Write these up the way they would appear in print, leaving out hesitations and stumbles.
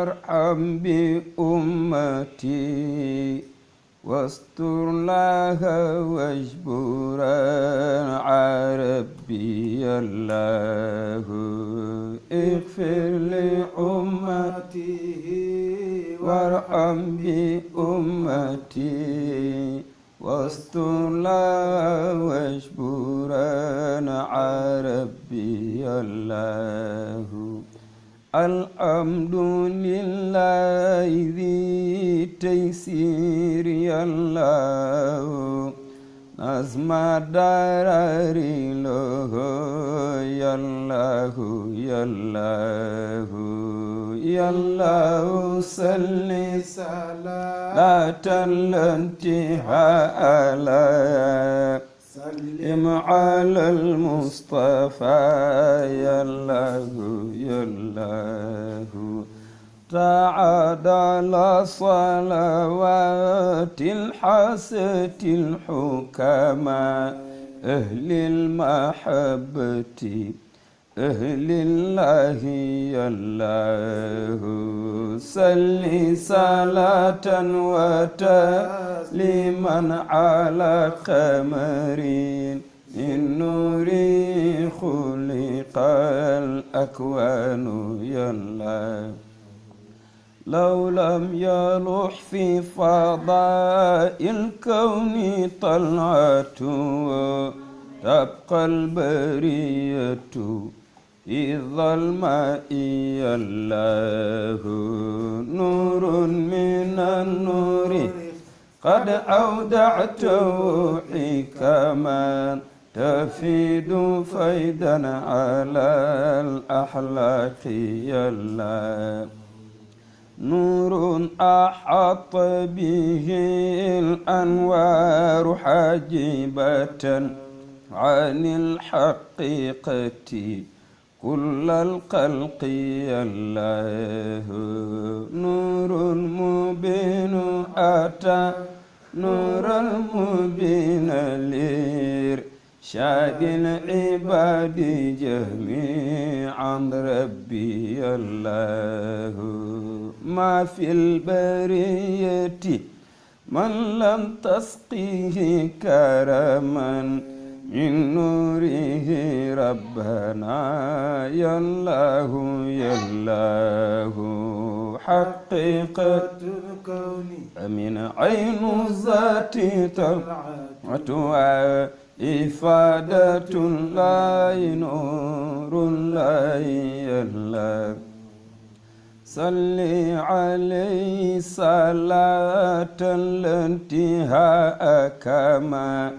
وارحم بأمتي واستر لها واجبرا عربي الله اغفر لأمته وارحم بأمتي واستر لها واجبرا عربي الله الحمد لله ذي تيسير الله نظم دراري له يا الله يا الله يا الله صل صلاة الانتهاء على سلم على المصطفى يا الله يا الله تعادل صلوات الحسة الحكماء أهل المحبة أهل الله يا الله صل صلاة وتسليما على قمر من نور خلق الأكوان يا الله لو لم يلوح في فضاء الكون طلعته تبقى البرية في الظلماء يا الله نور من النور قد أودعته حكما تفيد فيدا على الأحلاق يا الله نور أحاط به الأنوار حاجبة عن الحقيقة كل الخلق يا الله نور مبين أتى نور المبين لإرشاد العباد جميعا ربي يا الله ما في البرية من لم تسقيه كرما من نوره ربنا يا الله يا الله حقيقة الكون من عين الذات طلعتها إفادة الله نور الله يا الله صل عليه صلاة الانتهاء كما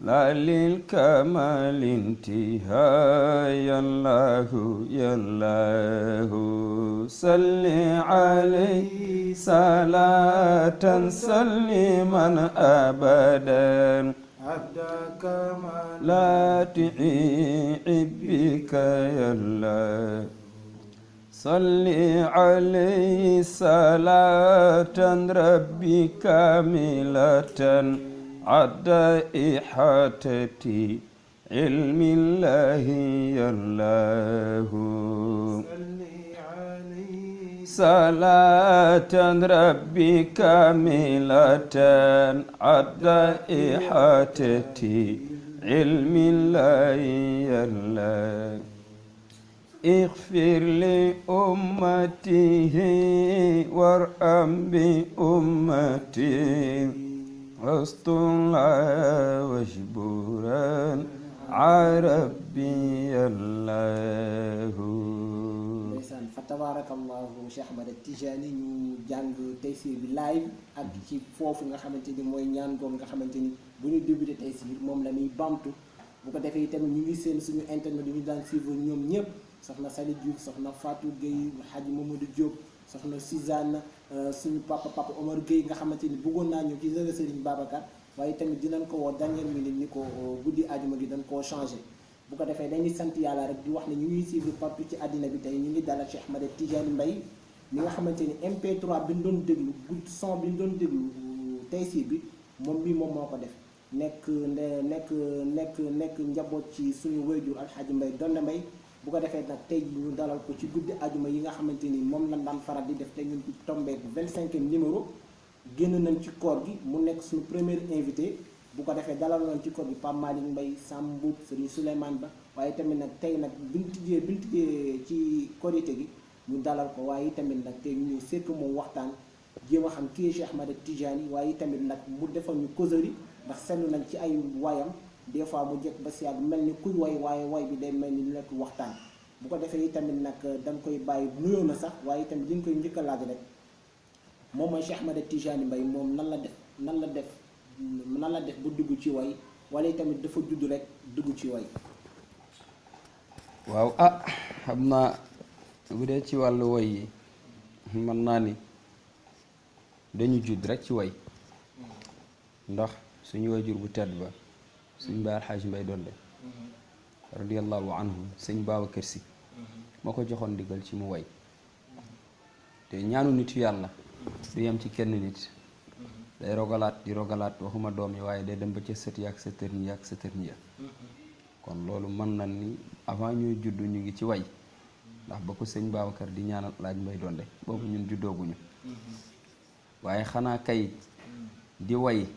لا للكمال انتهاء يا الله يا الله صل عليه صلاة سلما أبدا عبدك لا تعيب بك يا الله صل عليه صلاة ربي كاملة عد إحاطة علم الله يا الله صلاة ربي كاملة عد إحاطة علم الله يا الله اغفر لأمته وارحم بأمته واستر واجبرا عربي الله fa tabarakallahu Cheikh Ahmad Tijani ñu jàng Taysir bi live ak ci foofu nga xamante ni mooy ñaan goom nga xamante ni bu ñu débuté Taysir moom la ñuy bamtu bu ko defee tamit ñu ngi seen suñu internet ñu daan suivre ñoom ñëpp soxna Sali Diouf soxna Fatou Gueye Hadji Mamadou Diop soxna Suzanne suñu papa Omar Gueye nga xamante ni bëggoon naa ñëw ci Zëra Serigne Babacar waaye tamit dinañ ko woo dernière minute ni ko guddi ajuma gi dañ koo changé bu ko defee dañuy sant yàlla rek di wax ne ñu ngi suivre partout ci àddina bi tey ñu ngi dalal Cheikh Ahmad Tidiane Mbaye mi nga xamante ni MP3 bi ñu doon déglu gudd son bi ñu doon déglu Taysir bi moom moo ko def nekk njaboot ci suñu wayjur Alxaaji Mbaye Donde Mbaye bu ko defee nag tey ñu dalal ko ci guddi ajuma yi nga xamante ni moom lañ daan faral di def te ñun tombeek 25e numéro génn nañ ci koor gi mu nekk suñu premier invité bu ko defee dalal nañ ci koor gi Pape Malick Mbaye Sam Mboup Serigne Souleymane Ba waaye tamit nag tey nag biñu tijjee ci korité gi ñu dalal ko waaye tamit nag tey ñu ñëw sekk moom waxtaan jéem a xam kii Cheikh Ahmed Tidiane waaye tamit nag mu defal ñu causerie ndax seetlu nañ ci ay wayam des fois mu jekk ba si yàgg mel ni kuy way waaye way bi day mel ni lu nekk waxtaan bu ko defee tamit nag dañ koy bàyyi nuyoo na sax waaye tamit li ñu koy njëkk a laaj rek moom mooy Cheikh Ahmed Tidiane Mbaye moom nan la def bu dugg ci way wala tamit dafa judd rek dugg ci way. waaw xam naa bu dee ci wàllu way yi mën naa ni dañu judd rek ci way ndax suñu wajur bu tedd ba suñ Baay Alxaaj Mbay Donde radiyallahu anhu sëñ Babacar Si moo ko joxoon ndigal ci mu way te ñaanu nitu yàlla du yem ci kenn nit day rogalaat di rogalaat waxuma doom yi waaye day dem ba ca sët yi ak sëtër ñi ak sëtër ñi kon loolu mën na ni avant ñuy judd ñu ngi ci way ndax ba ko sëñ Babacar di ñaanal Alxaaj Mbay Donde boobu ñun juddooguñu waaye xanaa kay di way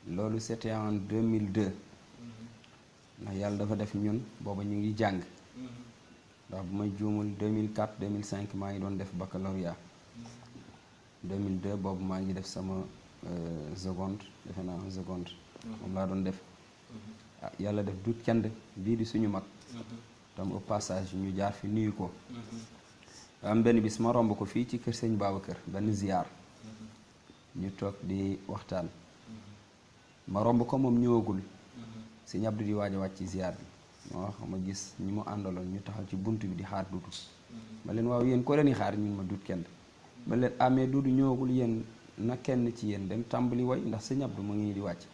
loolu c'était en 2002 ndax yàlla dafa def ñun booba ñu ngi jàng ndax bu may juumul 2004 2005 maa ngi doon def baccalauréat 2002 boobu maa ngi def sama seconde defe naa seconde moom laa doon def yàlla def dut cand bii di suñu mag tam au passage ñu jaar fi nuyu ko am benn bis ma romb ko fii ci kër sëñ Babacar benn ziar ñu toog di waxtaan ma romb ko moom ñëwagul sëñ Abdou di waaj a wàcc ci ziar bi ma wax ma gis ñi mu àndaloon ñu taxaw ci bunt bi di xaar dudu ma leen waaw yéen ko leen xaar ñun ma dut kenn ma leen amee dudu ñëwagul yéen na kenn ci yéen dem tàmbali way ndax sëñ Abdou mu ngi di wàcc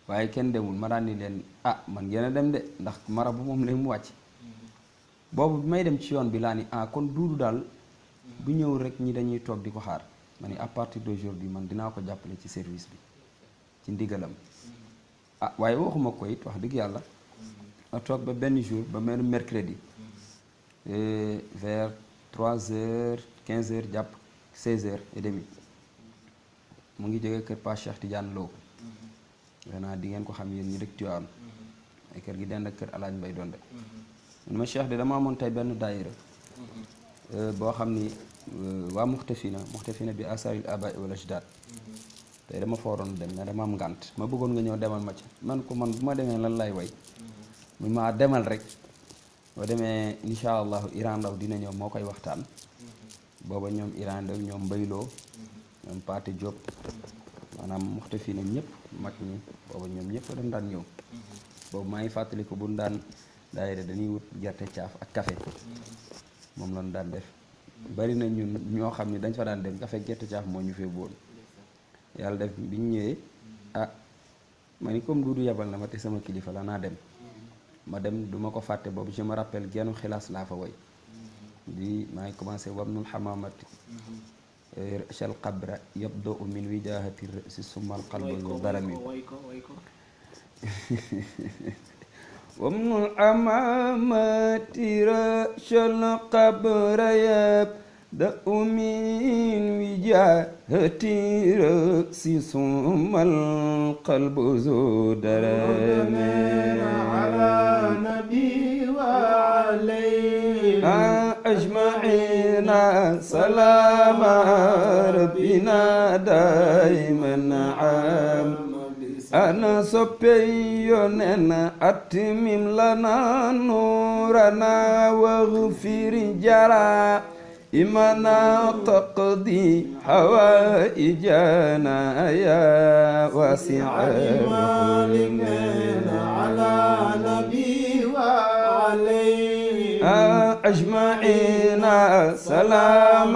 waaye kenn demul ma daan ni leen man ngeen a dem de ndax marabu moom lay mu wàcc boobu bi may dem ci yoon bi laa ni kon duudu daal bu ñëw rek ñi dañuy toog di ko xaar ma ni à partir d'aujourd'hui man dinaa ko jàppale ci service bi ci ndigalam waaye waxuma ko it wax dëgg yàlla ma toog ba benn jour ba mel mercredi vers 3h 15h jàpp 16h30 mu ngi jógee kër Pa Cheikh Tidiane Lo danaa di ngeen ko xam yéen ñi dëkk Tiwaawan ay kër gi dend ak kër Alaaji Mbay Donde mun ma Cheikh de dama amoon tey benn daayira boo xam ni waa muxtafina bi asaril abaai wal ajdaad tey dama fa waroon dem mais dama am ngànt ma bëggoon nga ñëw demal ma ci man ko man bu ma demee lan lay way mu ma demal rek boo demee incha allahu Iran Ndaw dina ñëw moo koy waxtaan booba ñoom Iran Ndaw ñoom Mbayloo ñoom Paate Diop maanaam muxtafina ñëpp mag ñi booba ñoom ñëpp dañ daan ñëw boobu maa ngi fàttali ko bu ñu daan daayira dañuy wut gerte caaf ak café moom lañu daan def bari na ñun ñoo xam ne dañ fa daan dem café gerte caaf moo ñu fee boon yàlla def bi ñu ñëwee ma ni comme duudu yebal na ma te sama kilifa la naa dem ma dem duma ko fàtte boobu je me rappelle gennu xilaas laa fa way di maa ngi commencé wabnul xamamati chal qabra yabdo min wijahati si sumal qalbu darami wabnul xamamati chal qabra يبدأ من وجاهتي رأسي ثم القلب ذو درم على نبي وعليه أجمعين سلام ربنا دائما عام أنا صبيون أتمم لنا نورنا واغفر جرى إمنا تقضي حوائجنا يا واسع الرحم على نبي وعليه أجمعين سلام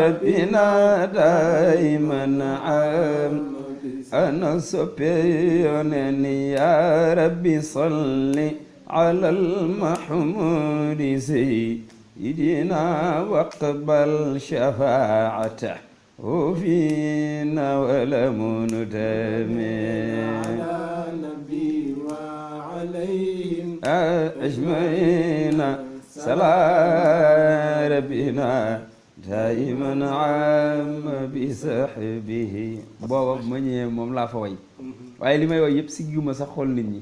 ربنا دائما عام أنا صبيون يا ربي صل على المحمود سيدنا واقبل شفاعته وفينا ولم ندم على نبي وعليهم أجمعين صلاة ربنا دائما عام بصحبه booba ma ñëwee moom laa fa way waaye li may way yëpp siggiwuma sax xool nit ñi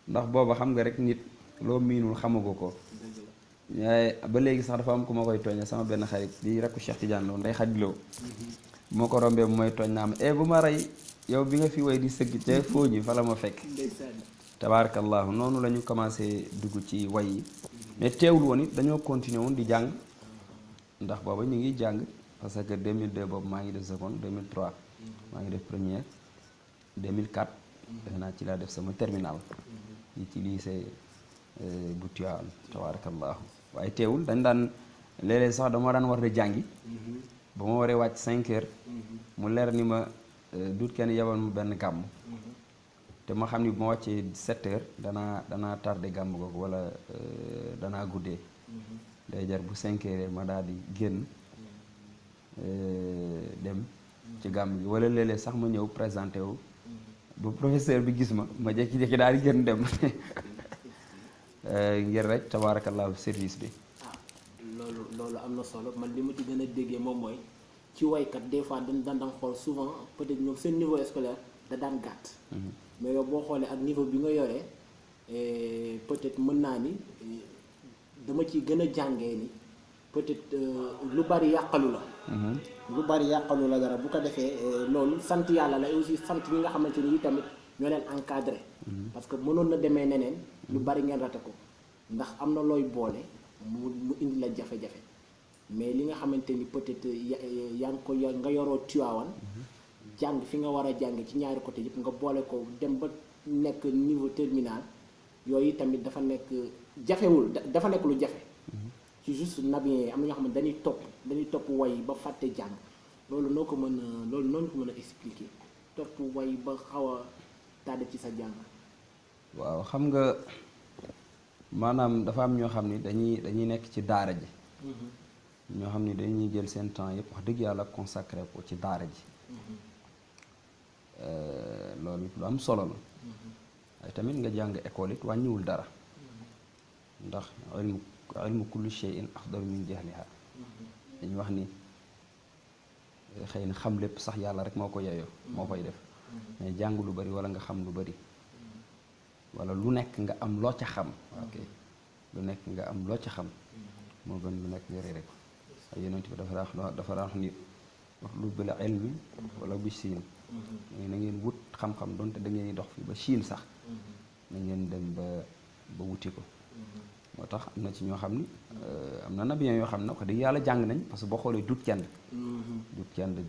ndax booba xam nga rek nit loo miinul xamagu ko waaye ba léegi sax dafa am ku ma koy tooñe sama benn xarit di rakku Cheikh Tidiane Lo nday xajloo moo ko rombee bu may tooñ naa ma bu ma rey yow bi nga fi way di sëgg ca fooñi fa la ma fekk tabarakallahu noonu la ñu commencé dugg ci way yi mais teewul woon it dañoo continuer woon di jàng ndax booba ñu ngi jàng parce que 2002 boobu maa ngi def seconde 2003 maa ngi def première 2004 defe naa ci laa def sama terminal yi ci lycée bu Tivaouane tabarakallahu waaye teewul dañ daan léeg-léeg sax dama daan war a jàngi ba ma waree wàcc 5 heures mu leer ni ma dut kenn yebal ma benn gàmm te ma xam ni bu ma wàccee 7 heures danaa tardé gàmm googu wala danaa guddee day jar bu 5 heures ma daal di génn dem ci gàmm gi wala léeg-léeg sax ma ñëw présenté wu bu professeur bi gis ma jékki-jékki daal di génn dem ngir rek tabarakallahu service bi. loolu am na solo man li ma ci gën a déggee moom mooy ci waykat des fois dañ daan xool souvent peut-être ñoom seen niveau scolaire da daan gàtt. mais yow boo xoolee ak niveau bi nga yoree peut-être mën naa ni dama ci gën a jàngee ni peut-être lu bari yàqalu la. lu bari yàqalu la dara bu ko defee loolu sant yàlla la aussi sant ñi nga xamante ni tamit ñoo leen encadré. parce que mënoon na demee neneen lu bari ngeen rate ko ndax am na looy boole mu indi la jafe-jafe mais li nga xamante ni peut-être yaa ngi ko nga yoroo Tivaouane jàng fi nga war a jàng ci ñaari côté yëpp nga boole ko dem ba nekk niveau terminal yooyu tamit dafa nekk jafewul dafa nekk lu jafe ci juste nabien yi am na ñoo xam ne dañuy topp way ba fàtte jàng loolu noo ko mën a loolu noonu ko mën a expliquer topp way ba xaw a tàdd ci sa jàng. waaw xam nga maanaam dafa am ñoo xam ni dañuy nekk ci daara ji ñoo xam ni dañuy jël seen temps yëpp wax dëgg yàlla consacré ko ci daara ji loolu lu am solo la waaye tamit nga jàng école it wàññiwul dara ndax ilmu kulli shay'in afdalu min jahliha dañu wax ni xëy na xam lépp sax yàlla rek moo ko yeyoo moo koy def mais jàng lu bari wala nga xam lu bari wala lu nekk nga am loo ca xam ok lu nekk nga am loo ca xam moo gën lu nekk nga réere ko ay yonent bi dafa wax ni wax lu bil ilmi wala bi siin na ngeen wut xam-xam donte da ngeen di dox fi ba Chine sax na ngeen dem ba wuti ko moo tax am na ci ñoo xam ni am na nabiyen yoo xam ne wax dëgg yàlla jàng nañ parce que boo xoolee dut kenn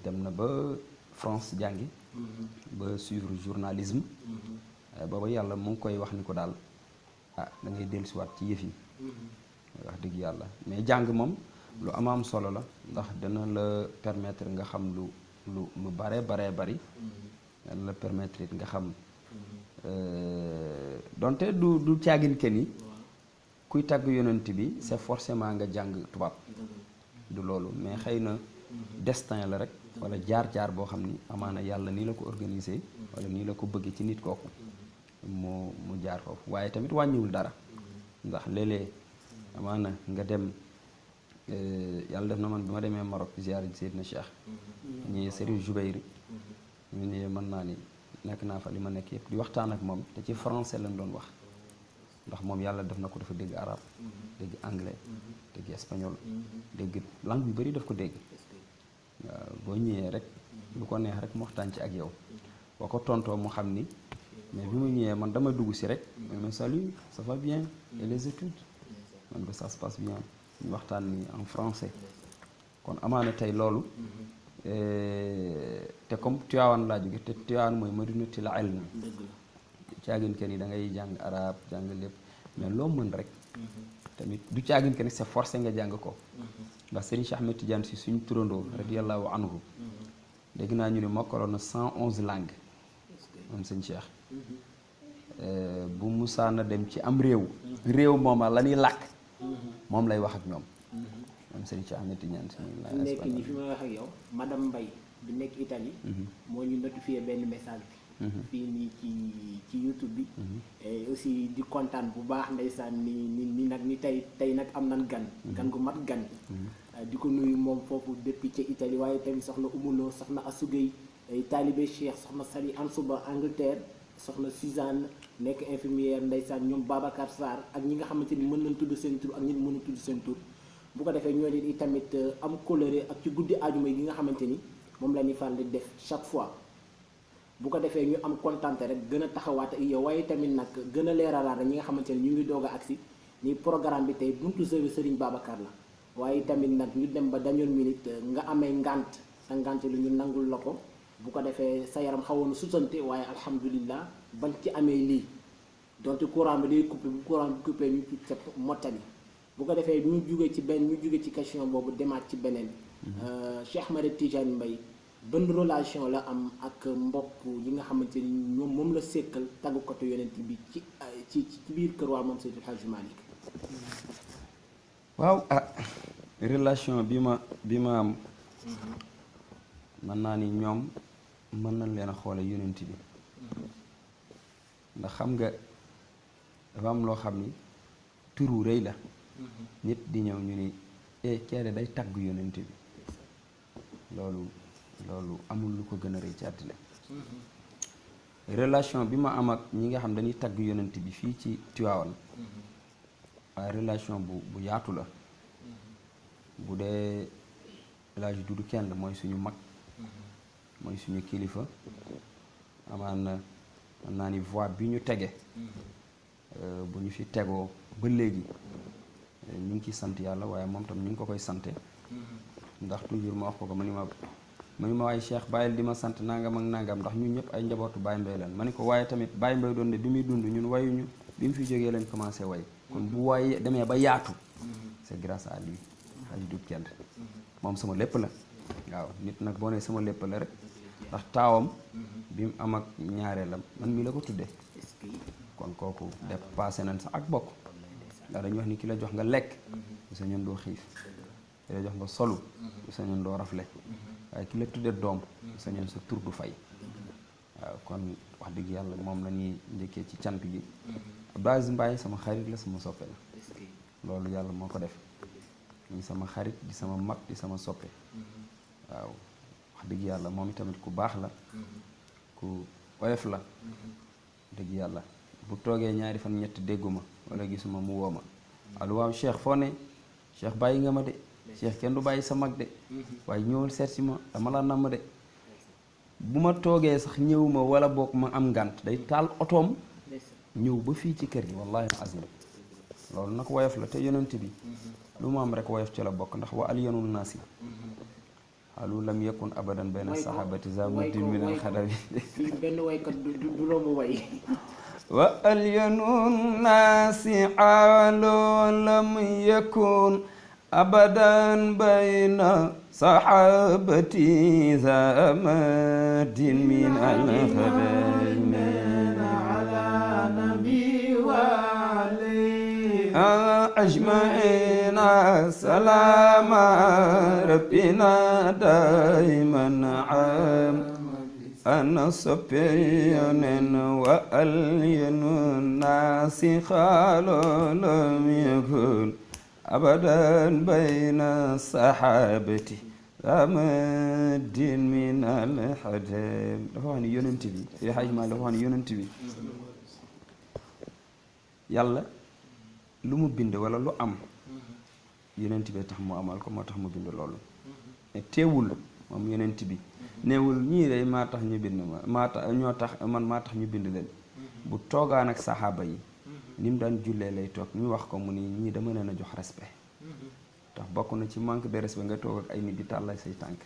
dem na ba France jàngi ba suivre journalisme booba yàlla mu ngi koy wax ni ko daal da ngay dellusiwaat ci yëf yi wax dëgg yàlla mais jàng moom lu am solo la ndax dana la permettre nga xam lu bare bari dana la permettre it nga xam donte du caagin ke ni kuy tàgg yonent bi c'est forcément nga jàng tubaab du loolu mais xëy na destin la rek wala jaar-jaar boo xam ni amaana yàlla nii la ko organiser wala nii la ko bëgg ci nit kooku mu jaar foofu waaye tamit wàññiwul dara ndax léeg-léeg amaana nga dem yàlla def na man bi ma demee Maroc ziyaar ji Seydina Cheikh ñi Serigne Joubayri ñu ne mën naa ni nekk naa fa li ma nekk yëpp di waxtaan ak moom te ci français lañ doon wax ndax moom yàlla def na ko dafa dégg arabe dégg anglais dégg espagnol dégg langue yu bari daf ko dégg waaw boo ñëwee rek lu ko neex rek mu waxtaan ci ak yow boo ko tontoo mu xam ni mais bi mu ñëwee man dama dugg si rek mais salut ça va bien et les études man ko ça se passe bien ñu waxtaan ni en français kon amaana tey loolu te comme Tivaouane laa jóge te Tivaouane mooy madinatul ilm caagin kenn yi da ngay jàng arabe jàng lépp mais loo mën rek tamit du caagin kenn c'est forcé nga jàng ko ndax Serigne Cheikh Ahmed Tidiane si suñu turandoo radiyallahu anhu dégg naa ñu ne mokkaloon na 111 langues moom sëñ Cheikh bu musaana dem ci am réew mooma la ñuy làkk moom lay wax ak ñoom moom sëñ Cheikh Ahmed Tidiane si nekk ni fi may wax ak yow madame Mbaye bi nekk Italie moo ñu notifié benn message fii nii ci YouTube bi. et aussi di kontaan bu baax ndeysaan ni nag ni tey nag am nan gan gu mat gan. di ko nuyu moom foofu depuis ca Italie waaye tamit soxna Umuloo soxna Asugay taalibe Cheikh soxna Sali Ansuba Angleterre soxna Suzanne nekk infirmière ndeysaan ñoom Babacar Sarr ak ñi nga xamante ni mën nañ tudd seen tur ak ñi mën a tudd seen tur. bu ko defee ñoo di tamit am coloré ak ci guddi ajuma yi nga xamante ni moom la ñuy faral di def chaque fois bu ko defee ñu am kontante rek gën a taxawaat ak yow waaye tamit nag gën a leeralaat rek ñi nga xamante ni ñu ngi doog a agsi ni programme bi tey buntu Serigne Babacar la waaye tamit nag ñu dem ba dernière minute nga amee ngant te ngant lu ñu nangul la ko bu ko defee sa yaram xawoon sutante waaye alhamdulilah bañ ci amee lii donte courant bi day coupé bu courant bi coupé ñu ci set mottali bu ko defee ñu jóge ci question boobu demaat ci beneen Cheikh Ahmed Tidiane Mbaye ban relation la am ak mbokk yi nga xamante ni ñoom moom la sekkal tàggukatu yonent bi ci biir kër waa moom Seydil Hadji Malick. waaw relation bi ma am mën naa ni ñoom mën nañ leen a xoole yonent bi ndax xam nga dafa am loo xam ni turu rëy la nit di ñëw ñu ni keede day tagg yonent bi loolu amul lu ko gën a rëy ci àddina relation bi ma am ak ñi nga xam dañuy tagg yonent bi fii ci Tivaouane waaye relation bu yaatu la bu dee El Hadji Doudou Kend mooy suñu mag mooy suñu kilifa amaan na mën naa ni voix bi ñu tege bu ñu fi tegoo ba léegi ñu ngi ciy sant yàlla waaye moom tam ñu ngi ko koy sante ndax toujours ma wax ko ma ni ma waaye Cheikh bàyyil di ma sant nangam ak nangam ndax ñun ñëpp ay njabootu Baye Mbaye lan ma ni ko waaye tamit Baye Mbaye doon de bi muy dund ñun wayuñu bi mu fi jógee lañ commencé way kon bu waay demee ba yaatu c'est grâce à lui Hadji Doudou Kend moom sama lépp la waaw nit nag boo nee sama lépp la rek ndax taawam bi mu am ak ñaareelam man mii la ko tuddee kon kooku dépassé nañ sax ak bokk ndax dañuy wax ni ki la jox nga lekk bu sa ñun doo xiif ki la jox nga solu bu sa ñun doo rafle waaye ki la tuddee doom bu sa ñun sa tur du fay waaw kon wax dëgg yàlla moom la ñuy njëkkee ci cant gi Abdou Aziz Mbaye sama xarit la sama soppe la loolu yàlla moo ko def ñi sama xarit di sama mag di sama soppe waaw wax dëgg yàlla moom itamit ku baax la ku oyof la dëgg yàlla bu toogee ñaari fan ñett dégguma wala gisuma mu woo ma allo waaw Cheikh foo ne Cheikh bàyyi nga ma de Cheikh kenn du bàyyi sa mag de waaye ñëwal seet si ma dama la namm de bu ma toogee sax ñëwuma wala boog ma am ngànt day taal otoom ñëw ba fii ci kër gi wallahi azim loolu nag woyof la te yonent bi lu mu am rek woyof ci la bokk ndax wa alyanul naasi xalu lam yakun abadan bayna sahabati zamuddin min al xadawi benn waykat du romb way wa alyanun naasi xalu lam yakun abadan bayna sahabati zamuddin min al xadawi أجمعين سلام ربنا دائما عام أنا صبيان وألين الناس خالو لم يكن أبدا بين صحابتي أمد من الحدام dafa wax ni yonent bi fi xaj ma dafa wax ni yonent bi yàlla lu mu bind wala lu am yonent bi tax mu amal ko moo tax mu bind loolu mais teewul moom yonent bi neewul ñii day maa tax ñu bind maa tax ñu bind leen bu toogaan ak saxaaba yi ni mu daan jullee lay toog ñu wax ko mu ni ñii dama leen a jox respect tax bokk na ci manque de respect nga toog ak ay nit di tàllal say tànk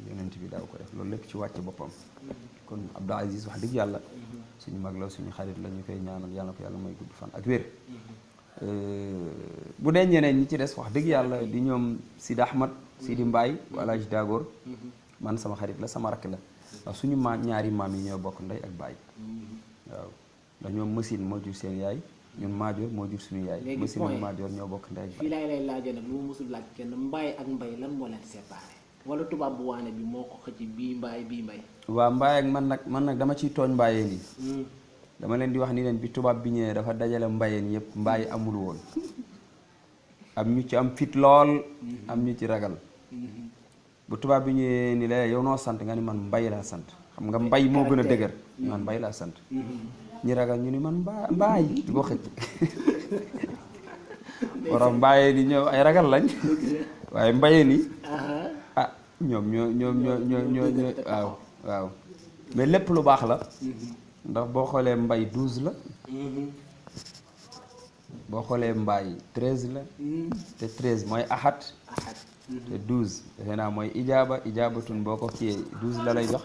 yonent bi daaw ko def loolu lépp ci wàcc boppam kon Abdou Aziz wax dëgg yàlla suñu mag la suñu xarit la ñu koy ñaanal yàlla ko yàlla mooy gudd fan ak wér bu dee ñeneen ñi ci des wax dëgg yàlla di ñoom Sidi Ahmad Sidi Mbaye wala ji Dagor man sama xarit la sama rakk la ndax suñu ñaari maam yi ñoo bokk ndey ak baay waaw ndax ñoom machine moo jur seen yaay ñun maajoor moo jur suñu yaay machine ak maajoor ñoo bokk ndey ak baay fii laay lay laajee nag lu mu musul laaj kenn Mbaye ak Mbaye lan moo leen séparé wala tubaab bu waane bi moo ko xëcc bii mbaay bii mbay. waa mbaay ak man nag dama ciy tooñ mbaayeen yi dama leen di wax ni leen bi tubaab bi ñëwee dafa dajale mbayeen yëpp mbaay amul woon am ñu ci am fit lool am ñu ci ragal bu tubaab bi ñëwee ni la yow noo sant nga ni man mbay laa sant xam nga mbay moo gën a dëgër man mbay laa sant ñi ragal ñu ni man mbaay di ko xëcc borom mbaayeen yi ñëw ay ragal lañ waaye mbayeen yi ah ñoom ñoo waaw mais lépp lu baax la ndax boo xoolee mbay 12 la boo xoolee mbaay 13 la te 13 mooy ahad te 12 defe naa mooy ijaabatun boo ko kiyee 12 la lay jox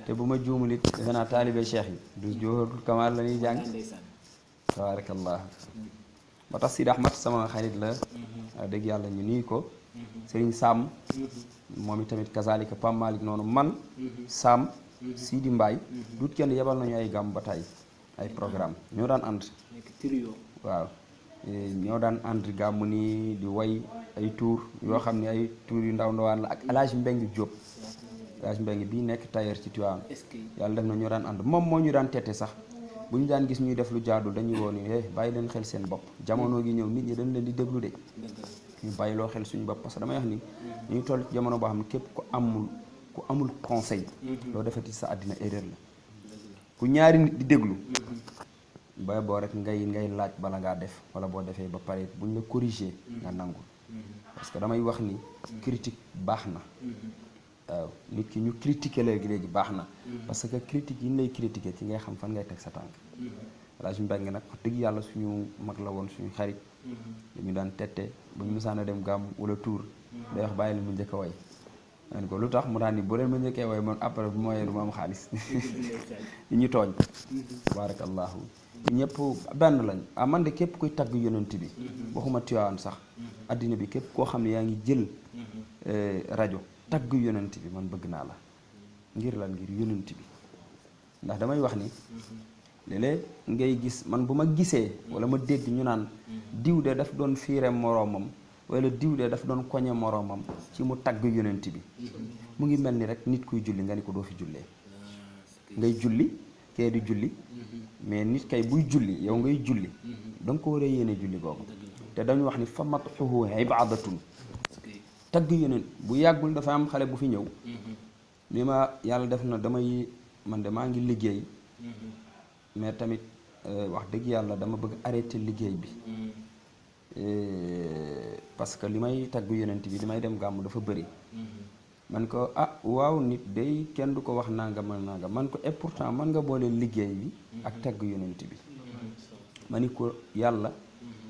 te bu ma juumul it defe naa taalibe cheikh yi 12 jawharatul kamal la ñuy jàng tabarakallah moo tax Sidi Ahmad sama xarit la dëgg yàlla ñu nuyu ko Serigne Sam moom itamit kazalika Pam Malick noonu man Sam Sidi Mbaye duut kenn yebal nañu ay gàmm ba tey ay programme ñoo daan ànd waaw ñoo daan ànd gàmm nii di way ay tour yoo xam ne ay tour yu ndaw ndawaan la ak El Hadj Mbengue Diop El Hadj Mbengue bii nekk tailleur ci Tivaouane yàlla def na ñoo daan ànd moom moo ñu daan tette sax bu ñu daan gis ñuy def lu jaadul dañuy woon ni bàyyi leen xel seen bopp jamono gi ñëw nit ñi dañ leen di déglu de ñu bàyyi loo xel suñu bopp parce que damay wax ni ñu toll ci jamono boo xam ne képp ku amul conseil loo defati sa àddina erreur la ku ñaari nit di déglu ba boo rek ngay laaj bala ngaa def wala boo defee ba pare buñ la corriger nga nangul parce que damay wax ni critique baax na waaw nit ki ñu critiquer léegi baax na parce que critique yi ñu lay critiquer ci ngay xam fan ngay teg sa tànk walla suñu mbéy nag wax dëgg yàlla suñu mag la woon suñu xarit dañu daan tette bu ñu mësaan a dem gàmm wala tour day wax bàyyi leen mu njëkk a way man ko lu tax mu daan ni bu leen ma njëkkee way man après bu ma wayee du ma am xaalis yi ñu tooñ barakallahu ñëpp benn lañ man de képp kuy tagg yonent bi waxuma Tiwaawan sax addina bi képp koo xam ne yaa ngi jël rajo tagg yonent bi man bëgg naa la ngir lan ngir yonent bi ndax damay wax ni léeg-léeg ngay gis man bu ma gisee wala ma dégg ñu naan diw de daf doon fiire moroomam wala diw de daf doon koñe moroomam ci mu tagg yonent bi mu ngi mel ni rek nit kuy julli nga ni ko doo fi jullee ngay julli kee di julli mais nit kay buy julli yow ngay julli da nga ko war a yéene julli googu te dañu wax ni fa matxuhu ibadatun tagg yonent bu yàggul dafa am xale bu fi ñëw li ma yàlla def na man de maa ngi liggéey mais tamit wax dëgg yàlla dama bëgg arrêter liggéey bi parce que li may tagg yonent bi li may dem gàmm dafa bëri man ko waaw nit day kenn du ko wax nangam man ko et pourtant man nga boole liggéey bi ak tagg yonent bi ma ni ko yàlla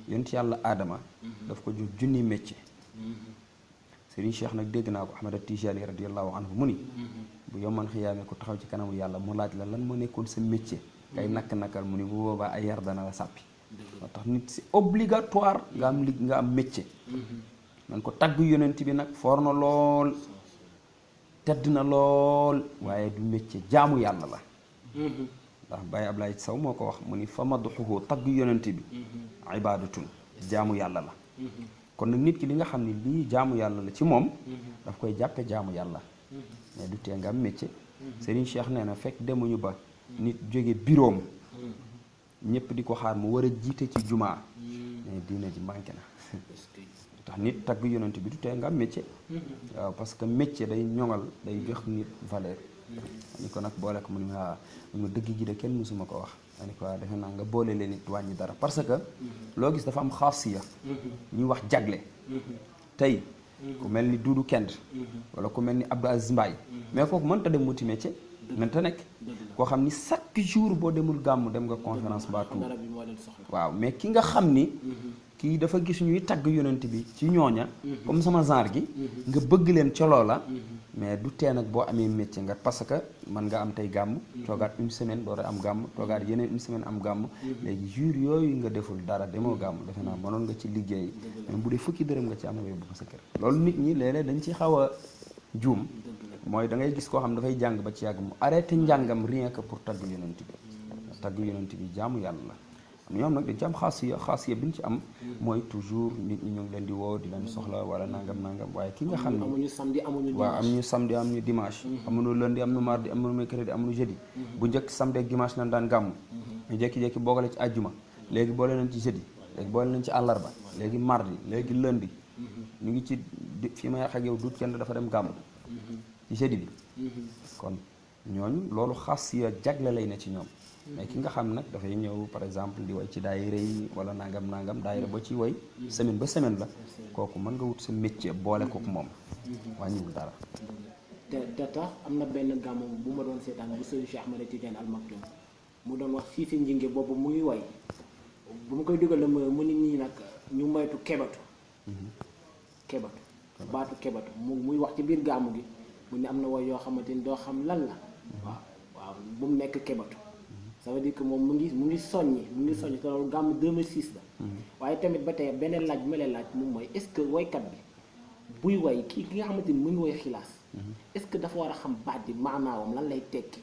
yonent yàlla aadama daf ko jox junni métier Serigne Cheikh nag dégg naa ko Ahmad Tijani radiyallahu anhu mu ni bu yomman xiyaamee ko taxaw ci kanamu yàlla mu laaj la lan moo nekkoon sa métier kay nakk-nakkal mu ni bu boobaa ay yar dana la sàppi moo tax nit c'est obligatoire nga am métier man ko tagg yonent bi nag foor na lool tedd na lool waaye du métier jaamu yàlla la ndax Baye Ablaye Sow moo ko wax mu ni fa madxuhu tagg yonent bi ibadatun jaamu yàlla la kon nag nit ki li nga xam ne lii jaamu yàlla la ci moom daf koy jàppe jaamu yàlla mais du tee nga am métier Serigne Cheikh nee na fekk demuñu ba nit jóge biroom ñëpp di ko xaar mu war a jiite ci jumaa mais diina ji manqué na tax nit tagg yonent bi du tee nga am métier waaw parce que métier day ñoŋal day jox nit valeur ni ko nag boole ko mu ne ma dëgg gi de kenn mësuma ko wax ani ko defe naa nga boole leen nit wàññi dara parce que loo gis dafa am xaasiya ñuy wax jagle tey ku mel ni Doudou Kend wala ku mel ni Abdou Aziz Mbaye mais kooku mënta dem wuti métier mënta nekk koo xam ni chaque jour boo demul gàmm dem nga conférence baatu waaw mais ki nga xam ni kii dafa gis ñuy tagg yonent bi ci ñooña comme sama genre gi nga bëgg leen ca loola mais du tee nag boo amee métier nga parce que mën nga am tey gàmm toogaat une semaine door a am gàmm toogaat yeneen une semaine am gàmm léegi jour yooyu nga deful dara demoo gàmm defe naa mënoon nga ci liggéey même bu dee fukki dërëm nga ci am nga yóbbu ko sa kër loolu nit ñi léeg-léeg dañ ci xaw a juum mooy da ngay gis koo xam dafay jàng ba ci yàgg mu arrêté njàngam rien que pour tagg yonent bi jaamu yàlla la ñoom nag dañ ci am xaasiya bi ñu ci am mooy toujours nit ñi ñu ngi leen di woo di leen soxla wala nangam waaye ki nga xam ne amuñu samedi amuñu dimanche waaw amuñu samedi amuñu dimanche amuñu lundi amuñu mardi amuñu mercredi amuñu jeudi bu njëkk samedi ak dimanche lañ daan gàmm ñu jékki-jékki boogale ci àjjuma léegi boole nañ ci jeudi léegi boole nañ ci àllarba léegi mardi léegi lundi ñu ngi ci fii may wax ak yow dut kenn dafa dem gàmm ci jeudi bi kon ñooñu loolu xaasiya jagle lay ne ci ñoom mais ki nga xam nag dafay ñëw par exemple di way ci daayira yi wala nangam daayira ba ci way semaine ba semaine la kooku mën nga wut sa métier boole kook moom wàññiwul dara te tax am na benn gàmmu bu ma doon seetaan bu sëriñ Cheikh Ahmed Tidiane Al Maktoum mu doon wax fii si njinge boobu muy way bu ma koy dugal la mu nit ñi nag ñu moytu kebatu baatu kebatu muy wax ci biir gàmmu gi mu ne am na way yoo xamante ni doo xam lan la waaw bu mu nekk kebatu ça veut dire que moom mu ngi soññi te loolu gàmmu 2006 la waaye tamit ba tey beneen laaj bi ma leen laaj moom mooy est-ce que waykat bi buy way ki nga xamante ni mu ngi way xilaas est-ce que dafa war a xam baat bi maanaawam lan lay tekki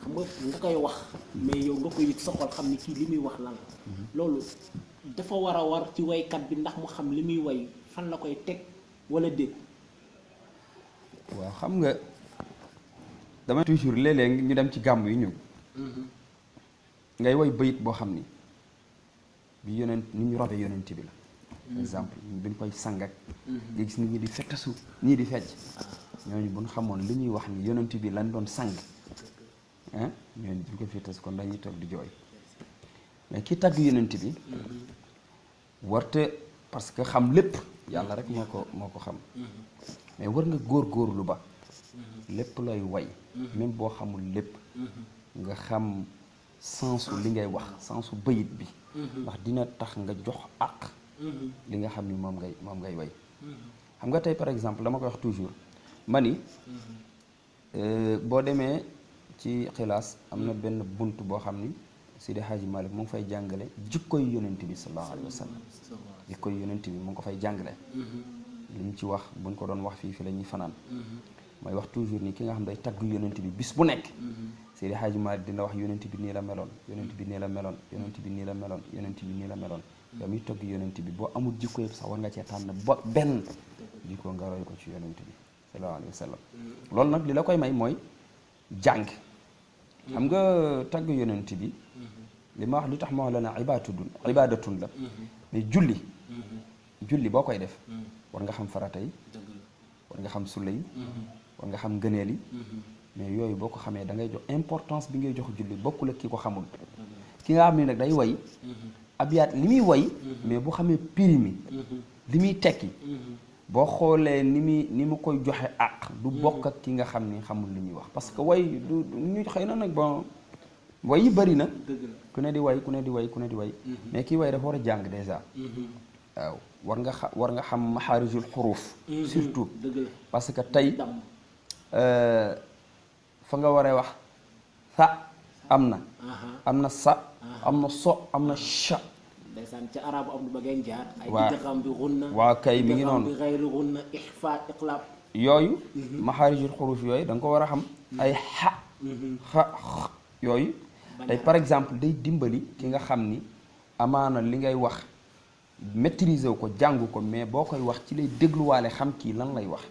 xam nga koy wax mais yow nga koy yëg sa xol xam ni kii li muy wax lan la loolu dafa war ci waykat bi ndax mu xam li muy way fan la koy teg wala déet. waaw xam nga dama toujours léeg-léeg ñu dem ci gàmm yi ñëw ngay woy bayit boo xam ni bi yonent ni ñu robe yonent bi la par exemple bi ñu koy sangak nga gis nit ñi di fettasu ñii di fecc ñooñu bu ñu xamoon li ñuy wax ni yonent bi lañ doon sang ñooñu duñ ko fettasu kon dañuy toog di jooy mais ki tagg yonent bi warte parce que xam lépp yàlla rek moo ko xam mais war nga góorgóorlu ba lépp lay way même boo xamul lépp nga xam sensu li ngay wax sensu bayit bi ndax dina tax nga jox àq li nga xam ni moom ngay way xam nga tey par exemple dama koy wax toujours ma ni boo demee ci xilaas am na benn bunt boo xam ni Sidi Hadji Malick mu ngi fay jàngale jikkoy yonent bi sallallahu alayhi wa sallam jikkoy yonent bi mu ngi ko fay jàngale li ñu ci wax buñ ko doon wax fii la ñuy fanaan mooy wax toujours ni ki nga xam day tagg yonent bi bis bu nekk Seydi Hadji Malick dina wax yonent bi nii la meloon yonent bi nii la meloon yonent bi nii la meloon yonent bi nii la meloon yow miy togg yonent bi boo amul jikko yëpp sax war nga cee tànn benn jikko nga roy ko ci yonent bi sallallahu alayhi wa sallam loolu nag li la koy may mooy jàng xam nga tagg yonent bi li ma wax li tax ma wax la na ibadatun la mais julli boo koy def war nga xam farata yi war nga xam sulla yi war nga xam ngëneel yi mais yooyu boo ko xamee da ngay jox importance bi ngay jox julli bokkul ak ki ko xamul ki nga xam ne nag day way abyaat li muy way mais bu xamee piri mi li muy tekki boo xoolee ni mu koy joxe àq du bokk ak ki nga xam ni xamul li muy wax parce que way du ñu xëy na nag bon way yi bëri na ku ne di way mais kii way dafa war a jàng déjà waaw war nga xam maxaarijul xuruuf surtout parce que tey fa nga waree wax sa am na sa am na so am na cha ndeysaan ci arabu am ba ngeen jaar ay idgham bi gunna waaw kay mi ngi noonu bi ghayri gunna ihfa iqlab yooyu maxaarijul xuruuf yooyu da nga ko war a xam ay xa yooyu tey par exemple day dimbali ki nga xam ni amaana li ngay wax maîtriser wu ko jàng ko mais boo koy wax ci lay dégluwaale xam kii lan lay wax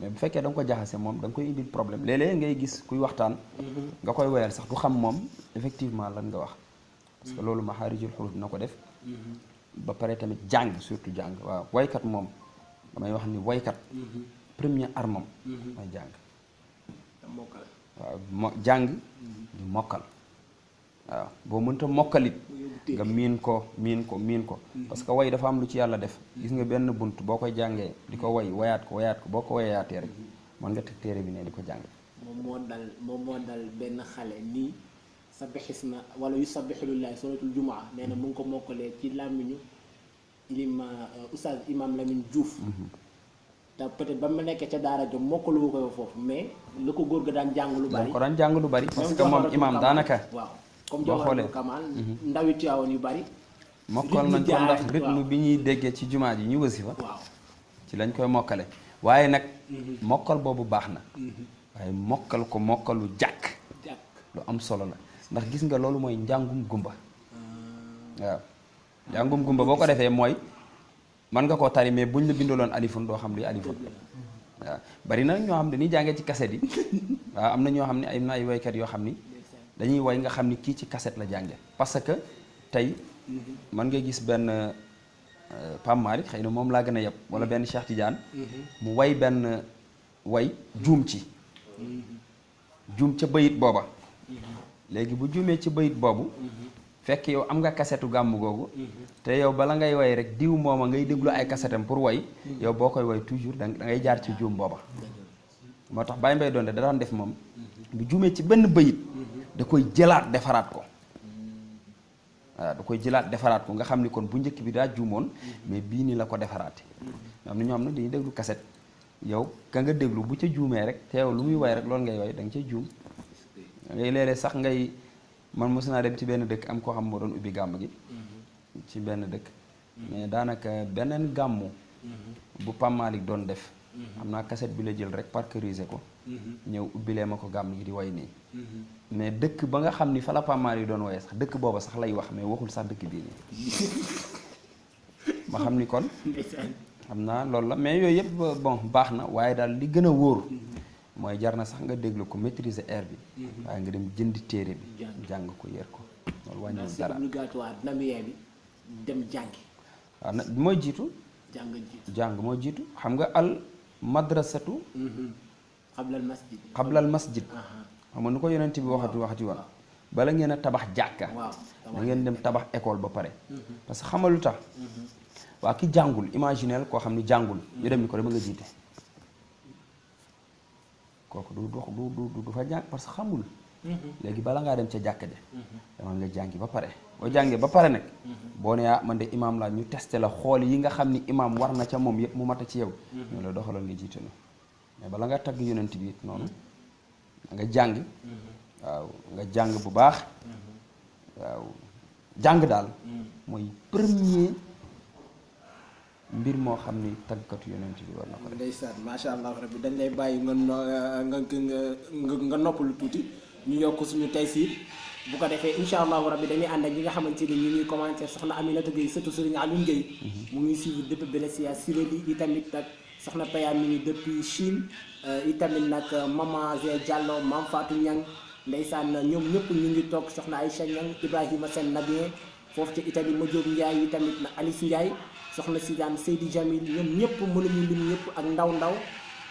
mais bu fekkee da nga ko jaxase moom da nga koy indil problème léeg-léeg ngay gis kuy waxtaan nga koy woyal sax du xam moom effectivement lan nga wax parce que loolu maxaarijul xuruuf dina ko def ba pare tamit jàng surtout jàng waaw waykat moom damay wax ni waykat premier armam mooy jàng waaw jàng di mokkal waaw boo mënta mokkalit nga miin ko parce que way dafa am lu ci yàlla def gis nga benn bunt boo koy jàngee di ko wayaat ko boo ko wayaatee rek mën nga teg téere bi ne di ko jàng moom moo dal benn xale nii sabbixis na wala yu sabbixu lillahi suratul jumaa nee na mu ngi ko mokkalee ci làmmiñu oustaz imam Lamine Diouf te peut-être ba ma nekkee ca daara jom mokkalu wu ko foofu mais la ko góor ga daan jàng lu bari parce que moom imam daanaka waaw comme Jawharatul Kamal ndawi Tiwaawan yu bari mokkal nañ ko ndax rythme bi ñuy déggee ci jumaa ji ñu wasifa waaw ci lañ koy mokkale waaye nag mokkal boobu baax na waaye mokkal ko mokkalu jàkk lu am solo la ndax gis nga loolu mooy njàngum gumba waaw jàngum gumba boo ko defee mooy mën nga koo tari mais buñ la bindaloon alifun doo xam luy alifun waaw bari na ñoo xam ne dañuy jàngee ci cassette yi waaw am na ñoo xam ne am na ay woykat yoo xam ni dañuy woy nga xam ni kii ci cassette la jànge parce que tey mën nga gis benn Pape Malick xëy na moom laa gën a yeb wala benn Cheikh Tidiane mu way benn way juum ca bayit booba léegi bu juumee ci bayit boobu fekk yow am nga kasetu gàmm googu te yow bala ngay way rek diw mooma ngay déglu ay kasetam pour way yow boo koy way toujours da ngay jaar ci juum booba moo tax Baye Mbaye Donde da daan def moom bu juumee ci benn bayit da koy jëlaat defaraat ko waaw da koy jëlaat defaraat ko nga xam ni kon bu njëkk bi daa juumoon mais bii nii la ko defaraate am na ñoo xam ne dañuy déglu kaset yow ka nga déglu bu ca juumee rek te yow lu muy way rek loolu ngay way da nga ca juum ngay léeg-léeg sax ngay man mos naa dem ci benn dëkk am koo xam moo doon ubbi gàmm gi ci benn dëkk mais daanaka beneen gàmmu bu Pape Malick doon def am naa kaset bi la jël rek parceriser ko ñëw ubbilee ma ko gàmm gi di way nii mais dëkk ba nga xam ni fa la Pape Malick doon woyee sax dëkk booba sax lay wax mais waxul sax dëkk bii nii ma xam ni kon xam naa loolu la mais yooyu yëpp bon baax na waaye daal li gën a wóor mooy jar na sax nga déglu ko maîtriser air bi waaye nga dem jëndi téere bi jàng ko yër ko loolu wàññiwul dara obligatoire namiyee bi dem jàngi waaw na mooy jiitu jàng moo jiitu xam nga al madrasatu xablal masjid xam nga nu ko yonent bi waxati woon bala ngeen a tabax jàkka da ngeen dem tabax école ba pare parce que xamalu tax waa ki jàngul imaginel koo xam ni jàngul ñu dem ni ko dama nga jiite kooku du fa jàng parce que xamul léegi bala ngaa dem ca jàkka de dama nga jàngi ba pare boo jàngee ba pare nag boo ne man de imaam laa ñu testé la xool yi nga xam ni imaam war na ca moom yëpp mu mata ci yow ñu la doxalal nga jiite na mais bala nga tagg yonent bi it noonu nga jàng waaw nga jàng bu baax waaw jàng daal mooy premier mbir moo xam ni tàggkatu yonent bi war na ko def. ndeysaan macha allah rabbi dañ lay bàyyi nga noppalu tuuti ñu yokk suñu taysiir bu ko defee incha allahu rabbi dañuy ànd ak ñi nga xamante ni ñu ngi commenté soxna Aminata Gueye surtout Serigne Alioune Gueye mu ngi suivre depuis Brescia Sireli itamit nag soxna Paya mi ngi depuis Chine itamit nag maman Zé Diallo Mame Fatou Niang ndeysaan ñoom ñëpp ñu ngi toog soxna Aïcha Niang Ibrahima Sène Nabien foofu ci Italie Madiop Ndiaye itamit na Alice Ndiaye soxna Sidane Seydi Jamil ñoom ñëpp mënuñu lim ñëpp ak ndaw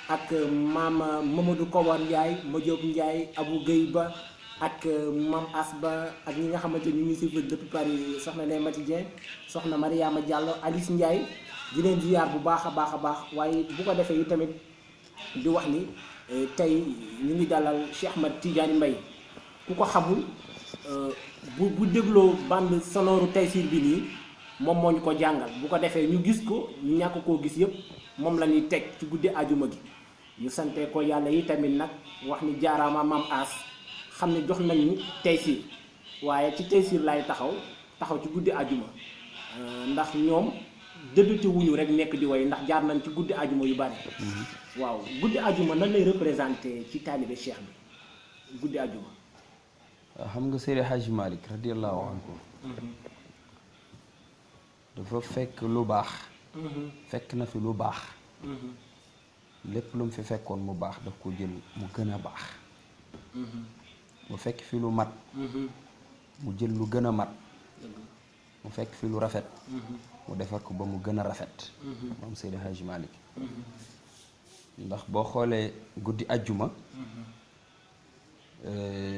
ak maam Mamadou Kowar Ndiaye Madiop Ndiaye Abou Gueye Ba ak mam Asba ak ñi nga xamante ni ñu ngi suivre depuis Paris soxna Ndeye Mati Dieng soxna Mariama Diallo Alice Ndiaye di leen ziyaar bu baax a baax waaye bu ko defee yi tamit di wax ni tey ñu ngi dalal Cheikh Ahmed Tidiane Mbaye ku ko xamul bu dégloo bande sonore Taysiir bi nii moom moo ñu ko jàngal bu ko defee ñu gis ko ñu ñàkk koo gis yëpp moom la ñuy teg ci guddi ajuma gi ñu sante ko yàlla yi tamit nag wax ni jaaraama maam As xam ne jox nañu Taysiir waaye ci Taysiir laay taxaw ci guddi ajuma ndax ñoom débuté wuñu rek nekk di way ndax jaar nañ ci guddi ajuma yu bari waaw guddi ajuma nan lay représenté ci taalibe Cheikh bi guddi ajuma waaw xam nga Seydi Hadji Malick radiyallahu anhu dafa fekk lu baax fekk na fi lu baax lépp lu mu fi fekkoon mu baax daf ko jël mu gën a baax mu fekk fi lu mat mu jël lu gën a mat mu fekk fi lu rafet mu defar ko ba mu gën a rafet moom Seydi Hadji Malick ndax boo xoolee guddi ajjuma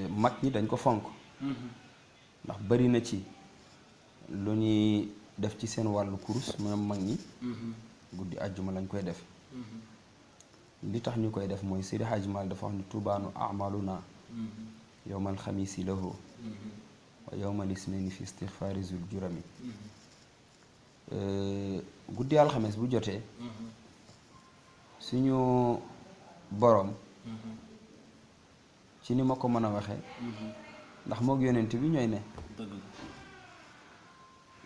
mag ñi dañ ko fonk ndax bari na ci lu ñuy def ci seen wàllu kurus maanaam mag ñi guddi ajjuma lañ koy def li tax ñu koy def mooy Seydi Hadji Malick dafa wax ni tubaanu amaluna yowmal xamiisi lahu wa yowmal isnaini fi istixfaari zul jurami guddi alxames bu jotee suñu boroom ci ni ma ko mën a waxee ndax moog yonent bi ñooy ne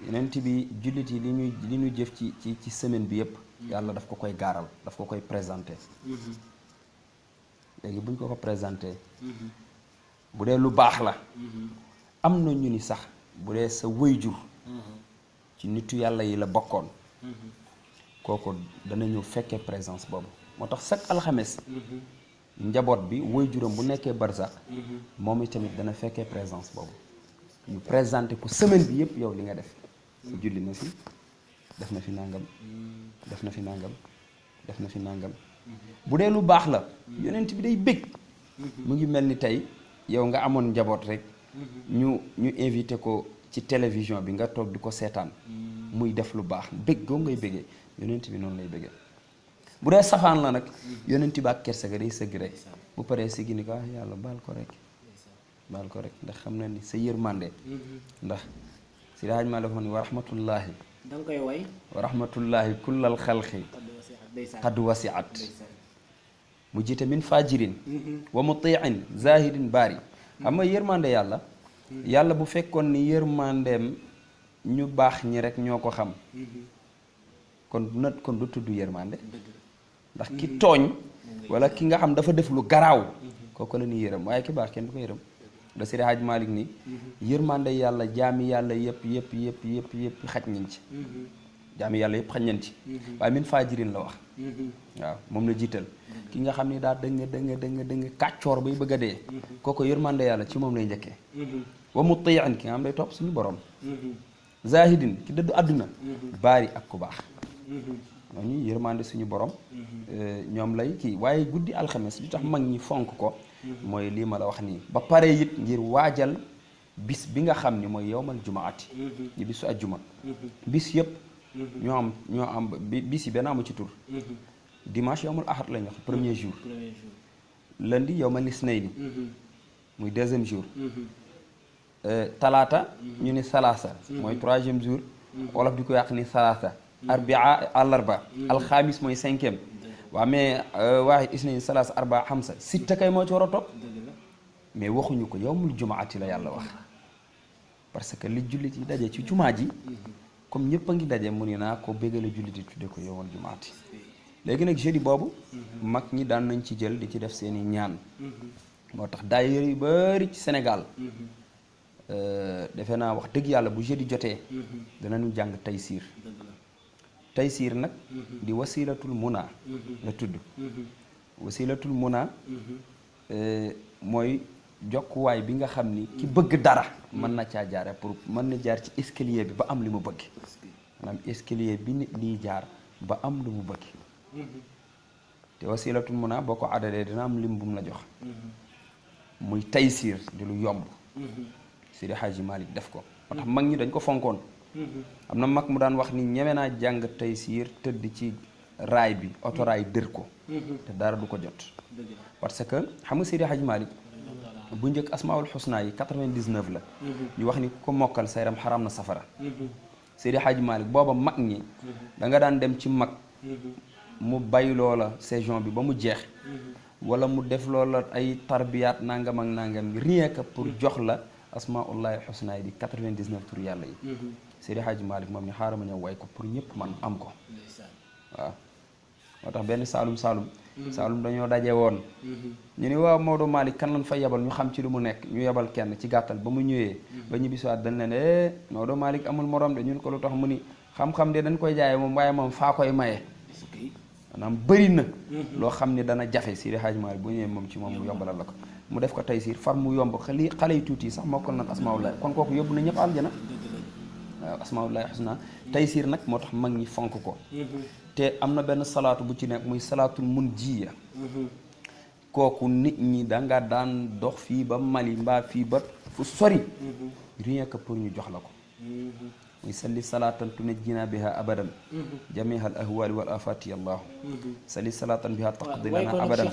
yonent bi jullit yi li ñuy jëf ci semaine bi yépp yàlla daf ko koy gaaral daf ko koy présenté léegi buñ ko présenté bu dee lu baax la am na ñu ni sax bu dee sa wëyjur ci nitu yàlla yi la bokkoon kooku dana ñëw fekkee présence boobu moo tax chaque alxames njaboot bi waajuram bu nekkee barzak moom itamit dana fekkee présence boobu ñu présenté ko semaine bi yëpp yow li nga def julli na fi def na fi nangam def na fi nangam def na fi nangam bu dee lu baax la yonent bi day bég mu ngi mel ni tey yow nga amoon njaboot rek ñu invité ko ci télévision bi nga toog di ko seetaan muy def lu baax bég goo ngay bégee yonent bi noonu lay bégee bu dee safaan la nag yonent bi ak kersa ga day sëgg rek bu paree sëggi ni ko yàlla baal ko rek ndax xam na ni sa yërmande ndax si daaj maa dafa ni wa rahmatullahi da nga koy way wa rahmatullahi kullal xalqi qad wasiat mu jiite min fajirin wa mutiin zahidin baari xam nga yërmande yàlla bu fekkoon ni yërmandeem ñu baax ñi rek ñoo ko xam kon du tudd yërmande ndax ki tooñ wala ki nga xam dafa def lu garaaw kooku la ñuy yërëm waaye ki baax kenn du ko yërëm da Seydi Hadj Malick ni yërmande yàlla jaami yàlla yëpp xaj nañ ci jaami yàlla yëpp xaj nañ ci waaye min faajirin la wax waaw moom la jiital ki nga xam ni daa dëng kàccoor bay bëgg a dee kooku yërmande yàlla ci moom lay njëkkee wa mutiin ki nga xam day topp suñu borom zahidin ki dëddu àdduna baari ak ku baax ñooñu yërmande suñu borom ñoom lay kii waaye guddi alxames li tax mag ñi fonk ko mooy lii ma la wax nii ba pare it ngir waajal bis bi nga xam ni mooy yowmal jumaati di bisu ajjuma bis yëpp ñoo am bis yi benn amu ci tur dimanche yowmal ahad lañ wax premier jour lundi yowmal isnayni muy deuxième jour talaata ñu ni salaasa mooy troisième jour wolof di ko yàq ni salaasa arbia àllarba alxamis mooy cinquième waaw mais waaye isnayn salaasa arba xamsa sitta kay moo ci war a topp mais waxuñu ko yowmul jumaati la yàlla wax parce que li jullit yi daje ci jumaa ji comme ñëpp a ngi daje mu ni naa ko bégale jullit yi tudde ko yowmul jumaati léegi nag jeudi boobu mag ñi daan nañ ci jël di ci def seeni ñaan moo tax daayira yu bari ci Sénégal defe naa wax dëgg yàlla bu jeudi jotee danañu jàng taysiir nag di wasilatul muna la tudd wasilatul muna mooy jokkuwaay bi nga xam ni ki bëgg dara mën na caa jaare pour mën na jaar ci escalier bi ba am li mu bëgg maanaam escalier bi nit ñiy jaar ba am lu mu bëgg te wasilatul muna boo ko adadee dina am lim bu mu la jox muy taysiir di lu yomb Seydi Hadji Malick def ko moo tax mag ñi dañ ko fonkoon am na mag mu daan wax ni ñeme naa jàng taysiir tëdd ci raay bi otoraay dër ko te dara du ko jot parce que xam nga Seydi Hadji Malick bu njëkk asmaul xusna yi 99 la ñu wax ni ku ko mokkal sa yaram xaram na safara Seydi Hadji Malick booba mag ñi da nga daan dem ci mag mu bay loola saison bi ba mu jeex wala mu def loola ay tarbiyaat nangam ak nangam rien que pour jox la asmaullahi xusna yi di 99 tur yàlla yi Seydi Hadji Malick moom ni xaaral ma ñëw way ko pour ñëpp man am ko waaw moo tax benn saalum dañoo daje woon ñu ni waaw Maodo Malick kan lañ fa yebal ñu xam ci lu mu nekk ñu yebal kenn ci gàttal ba mu ñëwee ba ñu bisuwaat dañ leen Maodo Malick amul morom de ñun ko lu tax mu ni xam-xam de dañ koy jaaye moom waaye moom faa koy maye maanaam bëri na loo xam ne dana jafe Seydi Hadji Malick bu ñëwee moom ci moom mu yombalal la ko mu def ko taysiir far mu yomb xale yu tuuti yi sax mokkal nag asmaullahi kon kooku yóbbu na ñëpp aljana waaw asmaullahi xusna taysiir nag moo tax mag ñi fonk ko te am na benn salaatu bu ci nekk muy salaatul munjiya kooku nit ñi danga daan dox fii ba Mali mbaa fii ba fu sori rien que pour ñu jox la ko muy salli salaatan tunajjina biha abadan jamiha al ahwali wal afati allahu salli salaatan biha taqdi lana abadan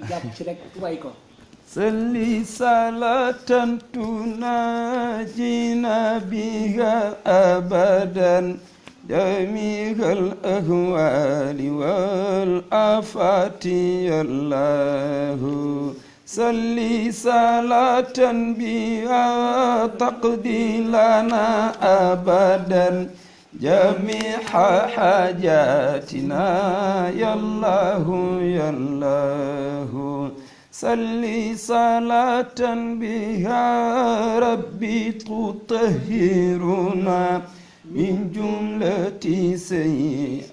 jàpp ci rek way ko salli salatan tunajjina biha abadan jami'al ahwali wal afati allahu salli salatan biha taqdi lana abadan jami'a hajatina yallahu yallahu salli salatan biha rabbi tutahhiruna min jumlati sayyiati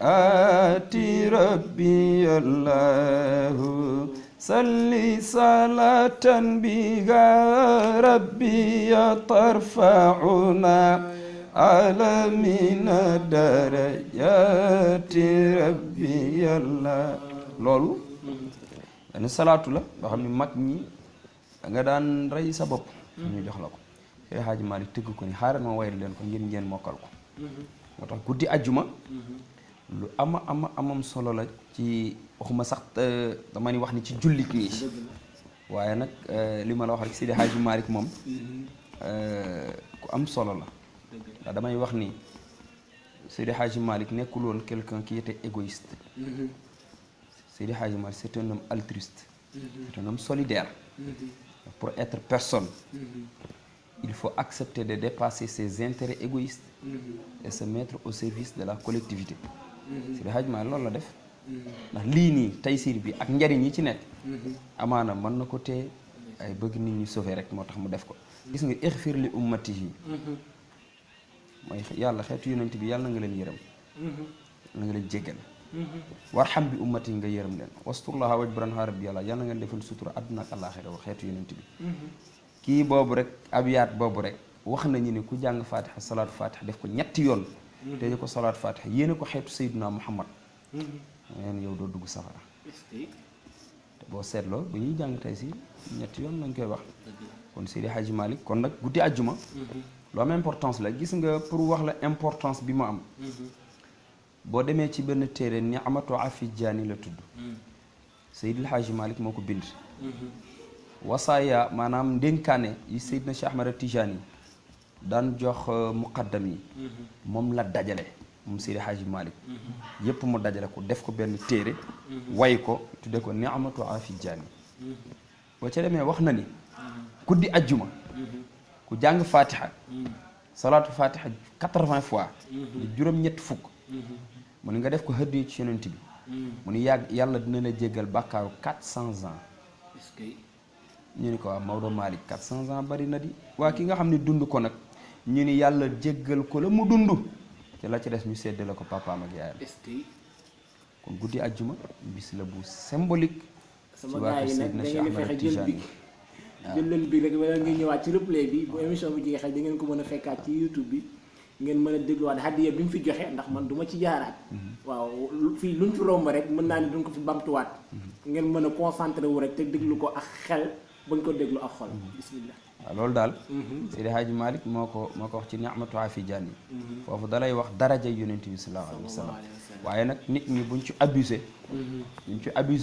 rabbi allahu salli salatan biha rabbi tarfa'una ala min darajati rabbi allah loolu benn salaatu la boo xam ne mag ñi da nga daan rey sa bopp ñu jox la ko Seydi Hadji Malick tëgg ko ni xaaral ma wayal leen ko ngeen ngeen mokkal ko moo tax guddi ajjuma lu amam solo la ci waxuma sax dama ni wax ni ci jullit ñi waaye nag li ma la wax rek Seydi Hadji Malick moom ku am solo la ndax damay wax ni Seydi Hadji Malick nekkul woon quelqu'un qui était égoïste Seydi Hadji Malick c'est un homme altruiste c'est un homme solidaire pour être personne il faut accepter de dépasser ses intérêts égoïstes et se mettre au service de la collectivité Seydi Hadji Malick loolu la def ndax lii nii taysiir bi ak njariñ yi ci nekk amaana mën na ko tee ay bëgg nit ñi sauver rek moo tax mu def ko gis nga ixfir li ummatihi mooy yàlla xeetu yonent bi yàlla na nga leen yërëm na nga leen jéggal warxam bi ummati nga yërëm leen wasturlaha wajburanha rabbi yàlla yàlla na ngeen defal sutura àdduna ak àllaaxira wax xeetu yonent bi kii boobu rek abiyaat boobu rek wax nañu ne ku jàng fatiha salaatu fatiha def ko ñetti yoon te ko salaatu fatiha yéene ko xeetu sayyiduna muhammad neen yow doo dugg safara te boo seetloo bu ñuy jàng tey si ñetti yoon lañ koy wax kon Seydi Hadji Malick kon nag guddi àjjuma lu am importance la gis nga pour wax la importance bi mu am boo demee ci benn téere Ni'matu Afi Jaani la tudd Seydi Hadji Malick moo ko bind wasaaya maanaam ndénkaane yi Seydina Cheikh Ahmad Tijaani daan jox muqaddam yi moom la dajale moom Seydi Hadji Malick yépp mu dajale ko def ko benn téere way ko tudde ko Ni'matu Afi Jaani boo ca demee wax na ni guddi ajjuma ku jàng fatiha salaatu fatiha 80 fois di juróom-ñett fukk mu ni nga def ko hëddi ci yonent bi mu ni yàlla dina la jéggal bàkkaaru 400 ans ñu ni ko waa Maodo Malick 400 ans bari na di waa ki nga xam ne dund ko nag ñu ni yàlla jéggal ko la mu dund te la ci des ñu séddale ko papaam ak yaayam kon guddi ajjuma bis la bu symbolique ci waa Seydina Cheikh Ahmad Tijaani jël leen bi rek wala ngeen ñëwaat ci replay bi bu émission bi jeexee da ngeen ko mën a fekkaat ci YouTube bi ngeen mën a dégluwaat hadiya bi mu fi joxe ndax man du ma ci jaaraat waaw fii luñ fi romb rek mën naa ne duñ ko fi bamtuwaat ngeen mën a concentré wu rek te déglu ko ak xel bañ ko déglu ak xol bismillah waaw loolu daal Seydi Hadji Malick moo ko wax ci Ni'matu Afi Jaani foofu dalay wax daraja yonent bi sallallahu alayhi wa sallam waaye nag nit ñi buñ ci abusé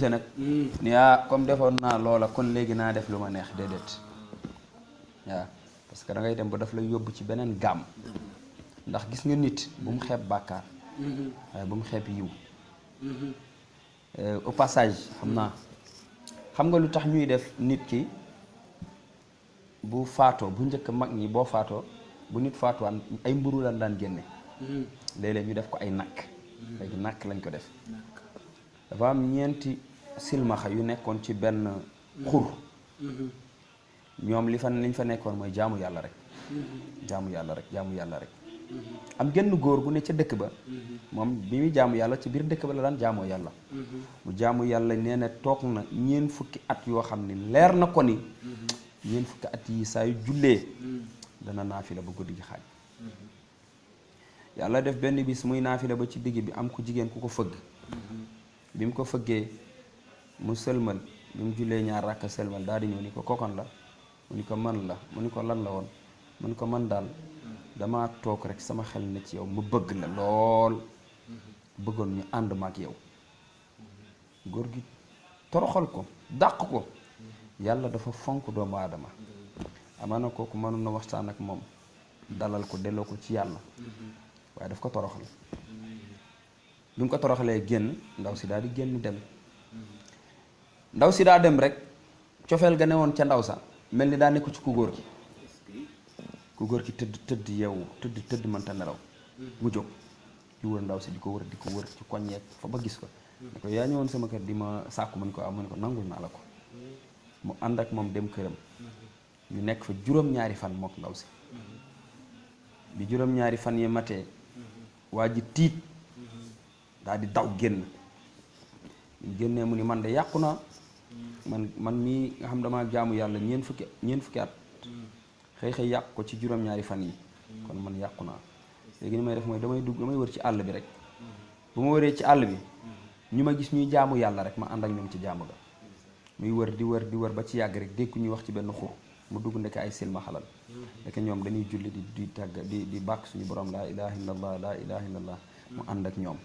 nag ni comme defoon naa loola kon léegi naa def lu ma neex déedéet waaw parce que da ngay dem ba daf lay yóbbu ci beneen gaam ndax gis nga nit bu mu xeeb bàkkaar waaye bu mu xeeb yiw au passage xam nga lu tax ñuy def nit ki bu faatoo bu njëkk mag ñi boo faatoo bu nit faatuwaan ay mburu lan daan génne léeg-léeg ñu def ko ay nakk léegi nakk lañ ko def dafa am ñeenti silmaxa yu nekkoon ci benn xur ñoom liñ fa nekkoon mooy jaamu yàlla rek jaamu yàlla rek am genn góor gu ne ca dëkk ba moom bi muy jaamu yàlla ci biir dëkk ba la daan jaamoo yàlla mu jaamu yàlla nee na toog na ñeent fukki at yoo xam ne leer na ko ni ñeent fukki at yi saa yu jullee dana naafila ba guddi gi xaaj yàlla def benn bis muy naafila ba ci digg bi am ku jigéen ku ko fëgg bi mu ko fëggee mu sëlmal bi mu jullee ñaar rakk sëlmal daal di ñëw ni ko kokon la mu ni ko man la mu ni ko lan la woon mu ni ko man daal dama toog rek sama xel na ci yow ma bëgg la lool bëggoon ñu ànd ma ak yow góor gi toroxal ko dàq ko yàlla dafa fonk doomu aadama amaana kooku mënoon na waxtaan ak moom dalal ko delloo ko ci yàlla waaye daf ko toroxal bi mu ko toroxalee génn ndaw si daal di génn dem ndaw si daa dem rek cofeel ga ne woon ca ndaw sa mel ni daa nekk ci ku góor ki tëdd yeewu tëdd mënta nelaw mu jóg di wër ndaw si di ko wër ci koññeek fa ba gis ko ne ko yaa ñëwoon sama kër di ma sàkku mu ne ko am mu ne ko nangul naa la ko mu ànd ak moom dem këram ñu nekk fa juróom-ñaari fan mook ndaw si bi juróom-ñaari fan yi matee waa ji tiit daal di daw génn ñu génnee mu ni man de yàqu naa man mii nga xam dama jaamu yàlla ñeent fukki at xëy yàqu ko ci juróom-ñaari fan yi kon man yàqu naa léegi ni may def mooy damay wër ci àll bi rek bu ma wëree ci àll bi ñu ma gis ñuy jaamu yàlla rek ma ànd ak ñoom ci jaamu ga muy wër di wër ba ci yàgg rek dégg ñuy wax ci benn xur mu dugg ndeke ay silma xalal ndeke ñoom dañuy julli di tàgg di bàkk suñu borom laa ilaha illallah laa ilaha illallah mu ànd ak ñoom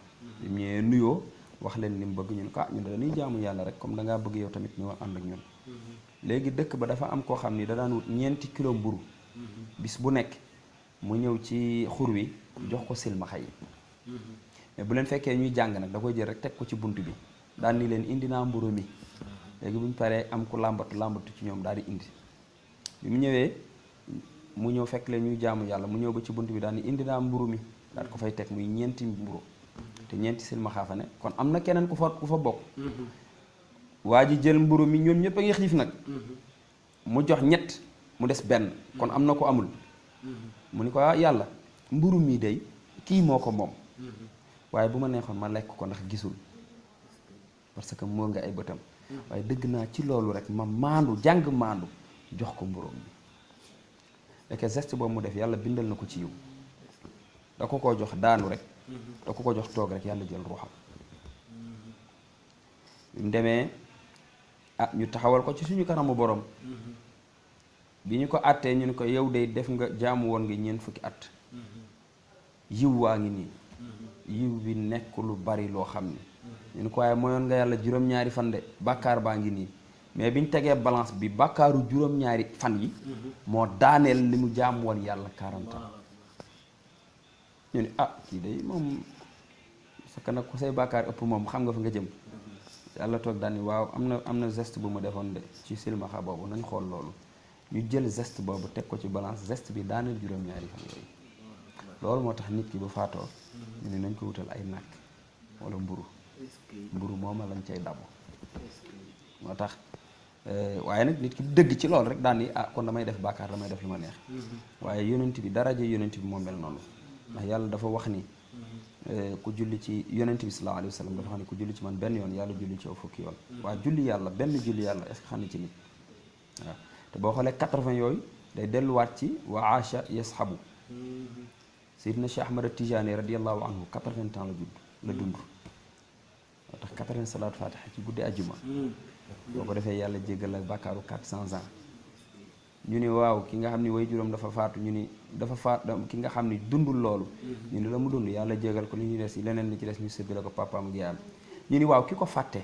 ñu ñëwee nuyoo wax leen li mu bëgg ñun ko ñun dañuy jaamu yàlla rek comme da ngaa bëgg yow tamit ñoo ànd ak ñun léegi dëkk ba dafa am koo xam ni da daan wut ñeenti kilo mburu bis bu nekk mu ñëw ci xur wi jox ko silmaxa yi mais bu leen fekkee ñuy jàng nag da koy jël rek teg ko ci bunt bi daan ni leen indi naa mburu mi léegi bu ñu paree am ku làmbatu ci ñoom daal di indi bi mu ñëwee mu ñëw fekk leen ñuy jaamu yàlla mu ñëw ba ci bunt bi daal ni indi naa mburu mi daal ko fay teg muy ñeenti mburu te ñeenti silmaxa fa ne kon am na keneen ku fa bokk waa ji jël mburu mi ñoom ñëpp a ngi xiif nag mu jox ñett mu des benn kon am na ko amul mu ni ko yàlla mburu mi day kii moo ko moom waaye bu ma neexoon ma lekk ko ndax gisul parce que moo nga ay bëtam waaye dëgg naa ci loolu rek ma maandu jàng maandu jox ko mburoom bi léegi geste boobu mu def yàlla bindal na ko ci yiw da ko jox daanu rek da ko jox toog rek yàlla jël ruuxam bi mu demee ñu taxawal ko ci suñu kanamu borom bi ñu ko àttee ñu ne ko yow de def nga jaamu woon nga ñeent fukki at yiw waa ngi nii yiw bi nekk lu bari loo xam ni ñu ne ko waaye mooyoon nga yàlla juróom-ñaari fan de bàkkaar baa ngi nii mais bi ñu tegee balance bi bàkkaaru juróom-ñaari fan yi moo daaneel li mu jaamu woon yàlla 40 ans ñu ne kii de moom parce que nag ku say bàkkaar ëpp moom xam nga fa nga jëm yàlla toog daal ni waaw am na geste bu ma defoon de ci silmaxa boobu nañ xool loolu ñu jël geste boobu teg ko ci balance geste bi daaneel juróom-ñaari fan yooyu loolu moo tax nit ki bu faatoo ñu ne nañ ko wutal ay nàkk wala mburu mooma lañ cay dabu moo tax waaye nag nit ki dëgg ci loolu rek daan ni kon damay def bàkkaar damay def lu ma neex waaye yonent bi daraja yonent bi moo mel noonu ndax yàlla dafa wax ni ku julli ci yonent bi sallallahu alayhi wa sallam dafa xam ne ku julli ci man benn yoon yàlla julli ci yow fukki yoon waaye julli yàlla benn julli yàlla est-ce que xam ne ci nit waaw te boo xoolee 80 yooyu day delluwaat ci wa aasha yashabu Seydina Cheikh Ahmad Tijaani radiyallahu anhu 80 ans la dund moo tax 80 salaatu fatiha ci guddi ajjuma boo ko defee yàlla jéggal la bàkkaaru 400 ans ñu ni waaw ki nga xam ni way juróom dafa faatu ñu ni dafa faatu ki nga xam ni dundul loolu ñu ni la mu dund yàlla jéggal ko li ñuy des yi leneen li ci des ñu séddale ko papaam ak yaayam ñu ni waaw ki ko fàtte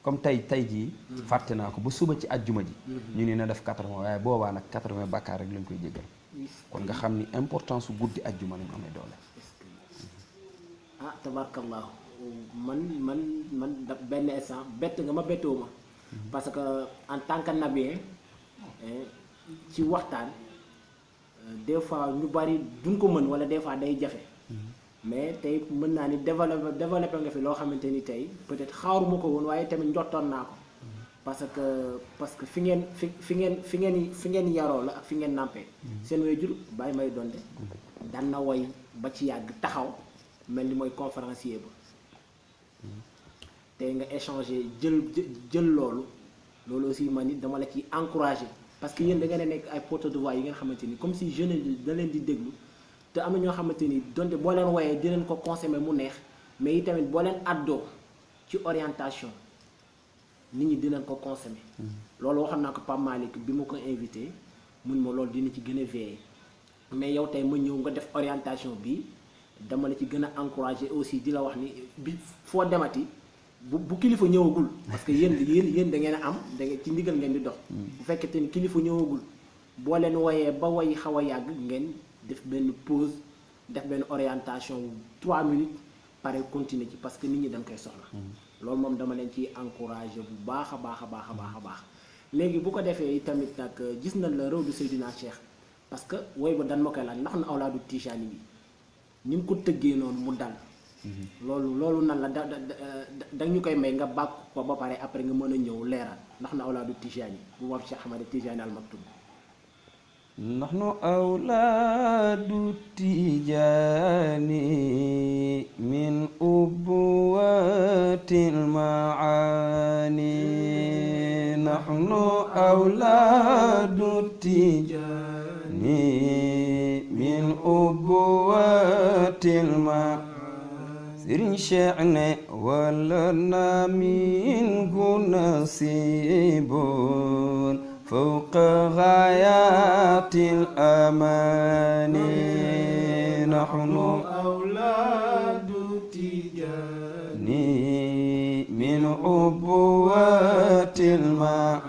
comme tey jii fàtte naa ko ba suba ci ajjuma ji ñu ni na def 80 waaye boobaa nag 80 bàkkaar rek lañ koy jéggal kon nga xam ni importance su guddi ajjuma ni mu amee doole tabarakallahu man benn instant bett nga ma bettoo ma parce que en tant que nabien ci waxtaan des fois ñu bari duñ ko mën wala des fois day jafe mais tey mën naa ni développé nga fi loo xamante ni tey peut-être xaaruma ko woon waaye tamit njottoon naa ko parce que fi ngeen yaroo la ak fi ngeen nàmpee seen waajur bàyyi may donte daan na woy ba ci yàgg taxaw mel ni mooy conférencier ba tey nga échanger jël loolu aussi man it dama la ciy encourager parce que yéen da ngeen a nekk ay porte de voix yi ngeen xamante ni comme si jeune da leen di déglu te am na ñoo xamante ni donte boo leen woyee di leen ko consommer mu neex mais itamit boo leen àddoo ci orientation nit ñi dinañ ko consommer loolu waxoon naa ko Pape Malick bi ma ko invité mun ma loolu dina ci gën a veiller mais yow tey ma ñëw nga def orientation bi dama la ci gën a encourager aussi di la wax ni bi foo demati bu kilifa ñëwagul parce que yéen da ngeen a am da ngeen ci ndigal ngeen di dox bu fekkee ni kilifa ñëwagul boo leen woyee ba woy xaw a yàgg ngeen def benn pause def benn orientation 3 minutes pare continuer ci parce que nit ñi dañ koy soxla loolu moom dama leen ciy encourager bu baax a baax léegi bu ko defee tamit nag gis nañ la Rawdu Seydina Cheikh parce que woy ba dan ma koy laaj ndax na awlaadu Tijaani bi ni mu ko tëggee noonu mu dal loolu nan la da ñu koy may nga bàkk ko ba pare après nga mën a ñëw leeral ndax na awlaadu Tijaani bu wax Cheikh Ahmad Tijaani al Maktoum. نحن أولاد التيجان من أبوات المعاني نحن أولاد التيجان من أبوات المعاني سرين شعن ولنا منه نصيب فوق غايات الأماني نحن أولاد تيجاني من أبوات الماء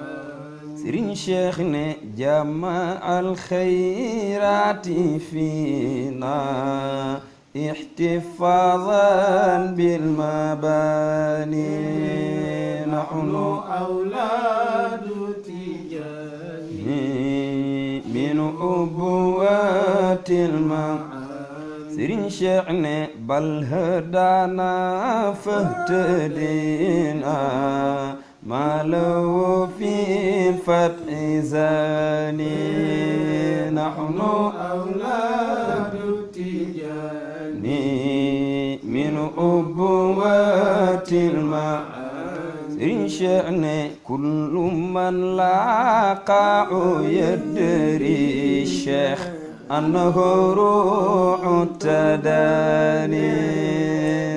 سرين شيخنا جمع الخيرات فينا احتفاظا بالمباني نحن أولاد من أبوات المعاني شعن بل هدانا فاهتدينا ما له في فتح زاني نحن أولاد تيجاني من أبوات المعاني شأن كل من لاقى يدري الشيخ أنه روح التداني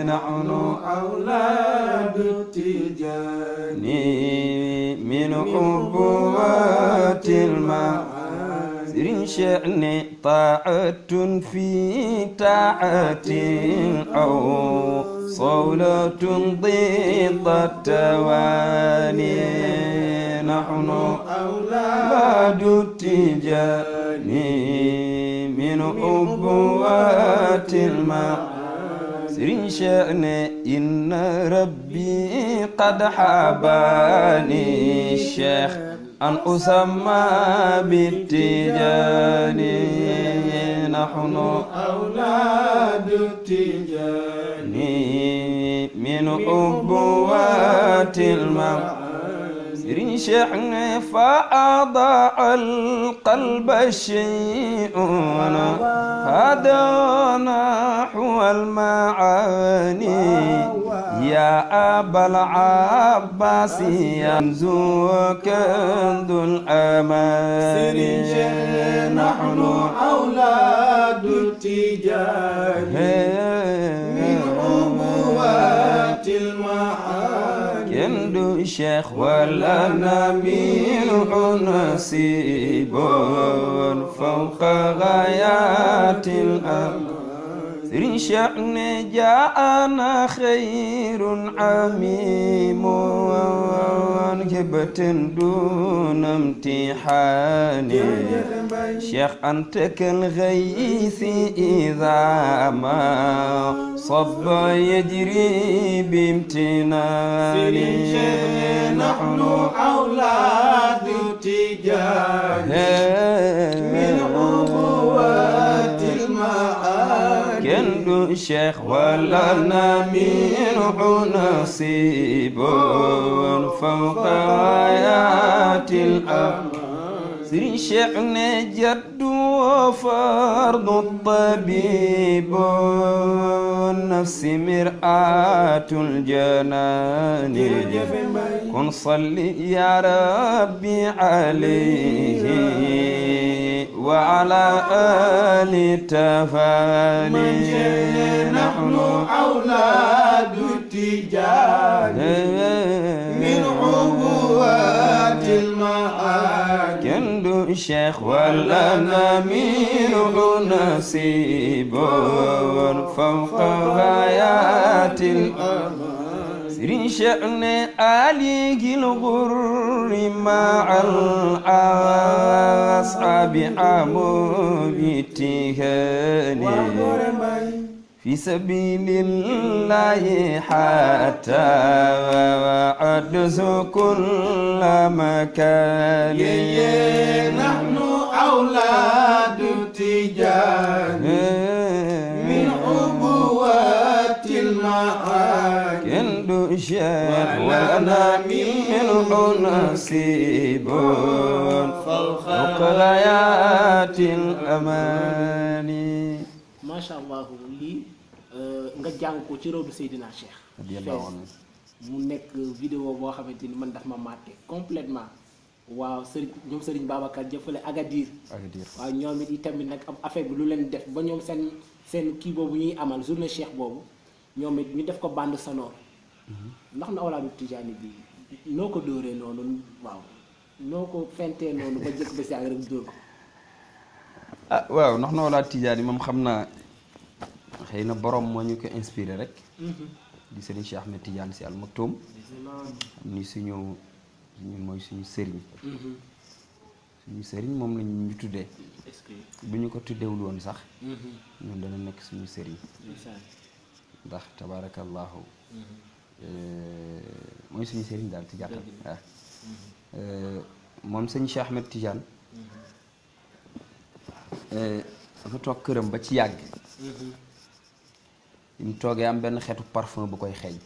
نحن أولاد التيجاني من أبوات المعاني شأن طاعة في طاعة أو صولة ضد التواني نحن أولاد التيجاني من أبوات المعاني شأن إن ربي قد حباني الشيخ أن أسمى بالتيجاني نحن أولاد التيجاني من أبوات المعاني شحن فأضاع القلب شيء هذا نحو المعاني يا أبا العباس ينزو كنز الأمان نحن أولاد التيجاني من أبوات المعاني كنز الشيخ ولنا منه نصيب فوق غايات الأمان سرين شأن جاءنا خير عميم هبة دون امتحان شيخ أنت كالغيث إذا ما صب يجري بامتنان نحن أولاد تيجاني من أبوات المعاني كندو الشيخ ولنا منه نصيب فوق آيات الأمر سري شأن جد وفرض الطبيب النفس مرآة الجنان كن صلي يا ربي عليه وعلى آل تفاني نحن أولاد التيجاني من عبوات المعاني كندو الشيخ ولنا منه نصيب فوق غايات الأمر سرين شأن آله الغر مع الأصحاب عمو بتهاني في سبيل الله حتى أدرس كل مكان نحن أولاد تيجاني من أبوات معاني kenn du cheikh wala minhu nasibun fawqa ghayatil amani. macha allah lii nga jàng ko ci rawdu Seydina Cheikh. radiyallahu anhu. mu nekk vidéo boo xamante ni man daf ma marqué complètement waaw sëriñ ñoom sëriñ Babacar jëfale Agadir. waaw ñoom it tamit nag am affaire bi lu leen def ba ñoom seen kii boobu ñuy amal journée Cheikh boobu ñoom it ñu def ko bande sonore ndax na Awlaadu Tijaani bi noo ko dóoree noonu waaw noo ko fentee noonu ba jëkk ba si ak rek dóor ko. ah waaw ndax na Awlaadu Tijaani moom xam naa xëy na borom moo ñu ko inspiré rek. di sëriñ Cheikh Ahmed Tidiane Sy Al Maktoum. xam ni ñun mooy suñu sëriñ. suñu sëriñ moom lañ ñu tuddee. bu ñu ko tuddeewul woon sax. ñun dana nekk suñu sëriñ. ndax tabaarakallaahu mooy suñu sëriñ daal ci gàttal waaw. moom sëñ Cheikh Ahmed Tidiane. dafa toog këram ba ci yàgg. bi mu toogee am benn xeetu parfum bu koy xeeñ.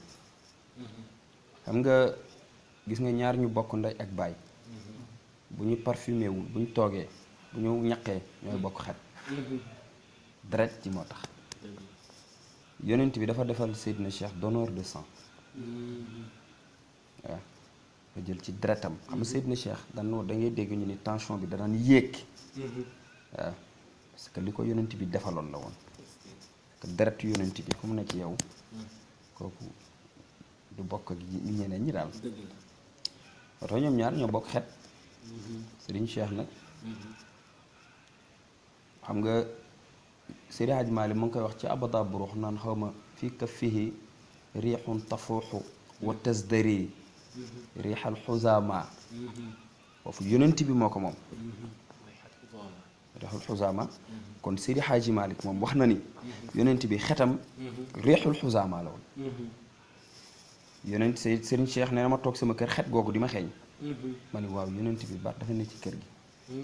xam nga gis nga ñaar ñu bokk ndey ak baay. bu ñu parfumé wul bu ñu toogee bu ñu ñaqee ñooy bokk xet. deret ci moo tax. yonent bi dafa defal Seydina Cheikh donneur de sang. waaw nga jël ci deretam xam nga Seydina Cheikh da ngay dégg ñu ni tension bi danaan yéeg. waaw parce que li ko yonent bi defaloon la woon. deret yonent bi ku mu ne ci yow kooku du bokk ak ñeneen ñi daal oto ñoom ñaar ñoo bokk xet Serigne Cheikh nag xam nga Seydi Hadji Malick mu ngi koy wax ci abada burux naan xaw ma fii kaffihi riixun tafuuxu wa tasdari riixal xuzaama foofu yonent bi moo ko moom riixul xuzaama kon Seydi Hadji Malick moom wax na ni yonent bi xetam riixul xuzaama la woon yonent Serigne Cheikh nee na ma toog sama kër xet googu di ma xeeñ ma ni waaw yonent bi ba dafa ne ci kër gi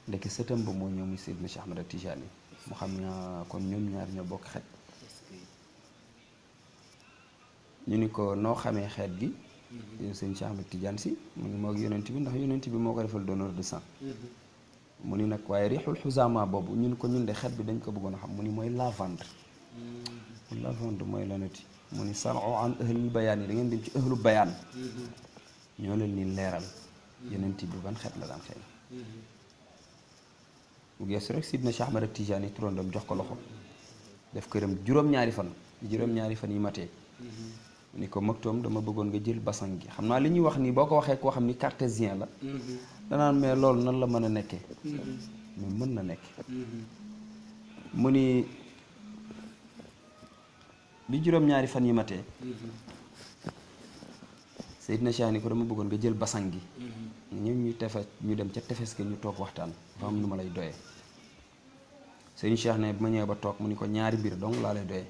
ndeke sëtam ba moo ñëw muy Seydina Cheikh Ahmed Tidiane mu xam naa kon ñoom ñaar ñoo bokk xet ñu ni ko noo xamee xeet gi yow sëñ Cheikh Ahmed Tidiane si mu ngi moo ak yonent bi ndax yonent bi moo ko defal donneur de sang mu ni nag waaye riixul xuzaama boobu ñun ko ñun de xet bi dañ ko bëggoon a xam mu ni mooy lavande lavande mooy lanati mu ni salo an ahlul bayaan yi da ngeen dem ci ahlu bayaan ñoo leen ni leeral yonent bi ban xet la daan xëy bu geesu rek Sidna Cheikh Ahmed Tidiane yi turandam jox ko loxo def këram juróom-ñaari fan yi matee ni ko Maktoum dama bëggoon nga jël basang gi xam naa li ñuy wax nii boo ko waxee koo xam ni cartésien la danaan mais loolu nan la mën a nekkee mais mën na nekk mu ni bi juróom-ñaari fan yi matee Seydina Cheikh ni ko dama bëggoon nga jël basang gi ñu dem ca tefes ga ñu toog waxtaan dafa am nu ma lay doyee Seydina Cheikh ne bi ma ñëwee ba toog mu ni ko ñaari mbir donc laa lay doyee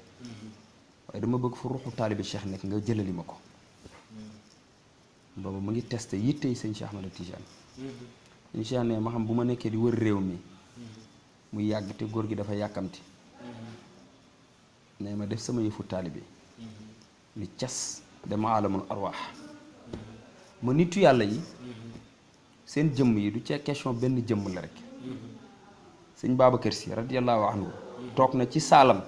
waaye dama bëgg fu ruuxu taalibi Cheikh nekk nga jëlali ma ko boobu mu ngi testé yittey sëñ Cheikh Ahmed Tidiane sëñ Cheikh ne ma xam bu ma nekkee di wër réew mi muy yàgg te góor gi dafa yàkkamti ne ma def sama yëfu taalibi ni cas dem alamul arwaax ma nitu yàlla yi seen jëmm yi du ci question benn jëmm la rek sëñ Babacar Sy radiyallahu anhu toog na ci saalam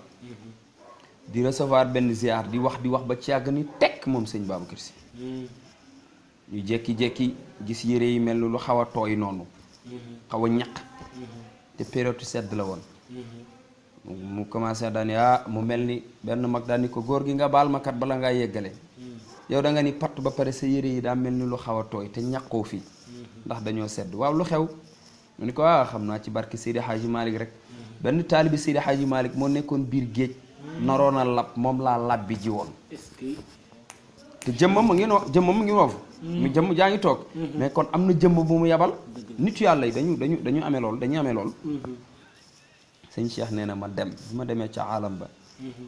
di recevoir benn ziar di wax ba ci yàgg ni tekk moom sëñ Babacar Sy ñu jekki-jekki gis yére yi mel lu xaw a tooy noonu xaw a ñaq te période sedd la woon mu commencé daani mu mel ni benn mag daani ko góor gi nga baal ma kat bala ngaa yeggale yow da nga ni patt ba pare sa yére yi daa mel ni lu xaw a tooy te ñaqoo fi ndax dañoo sedd waaw lu xew mu ni ko xam naa ci barke Seydi Hadji Malick rek benn taalibi Seydi Hadji Malick moo nekkoon biir géej naroon a lab moom laa lab bi ji woon te jëmmam mu ngi noofu mu jëmm jaa ngi toog mais kon am na jëmm bu mu yabal nitu yàlla yi dañu amee lool sëñ Cheikh nee na ma dem bi ma demee ca alam ba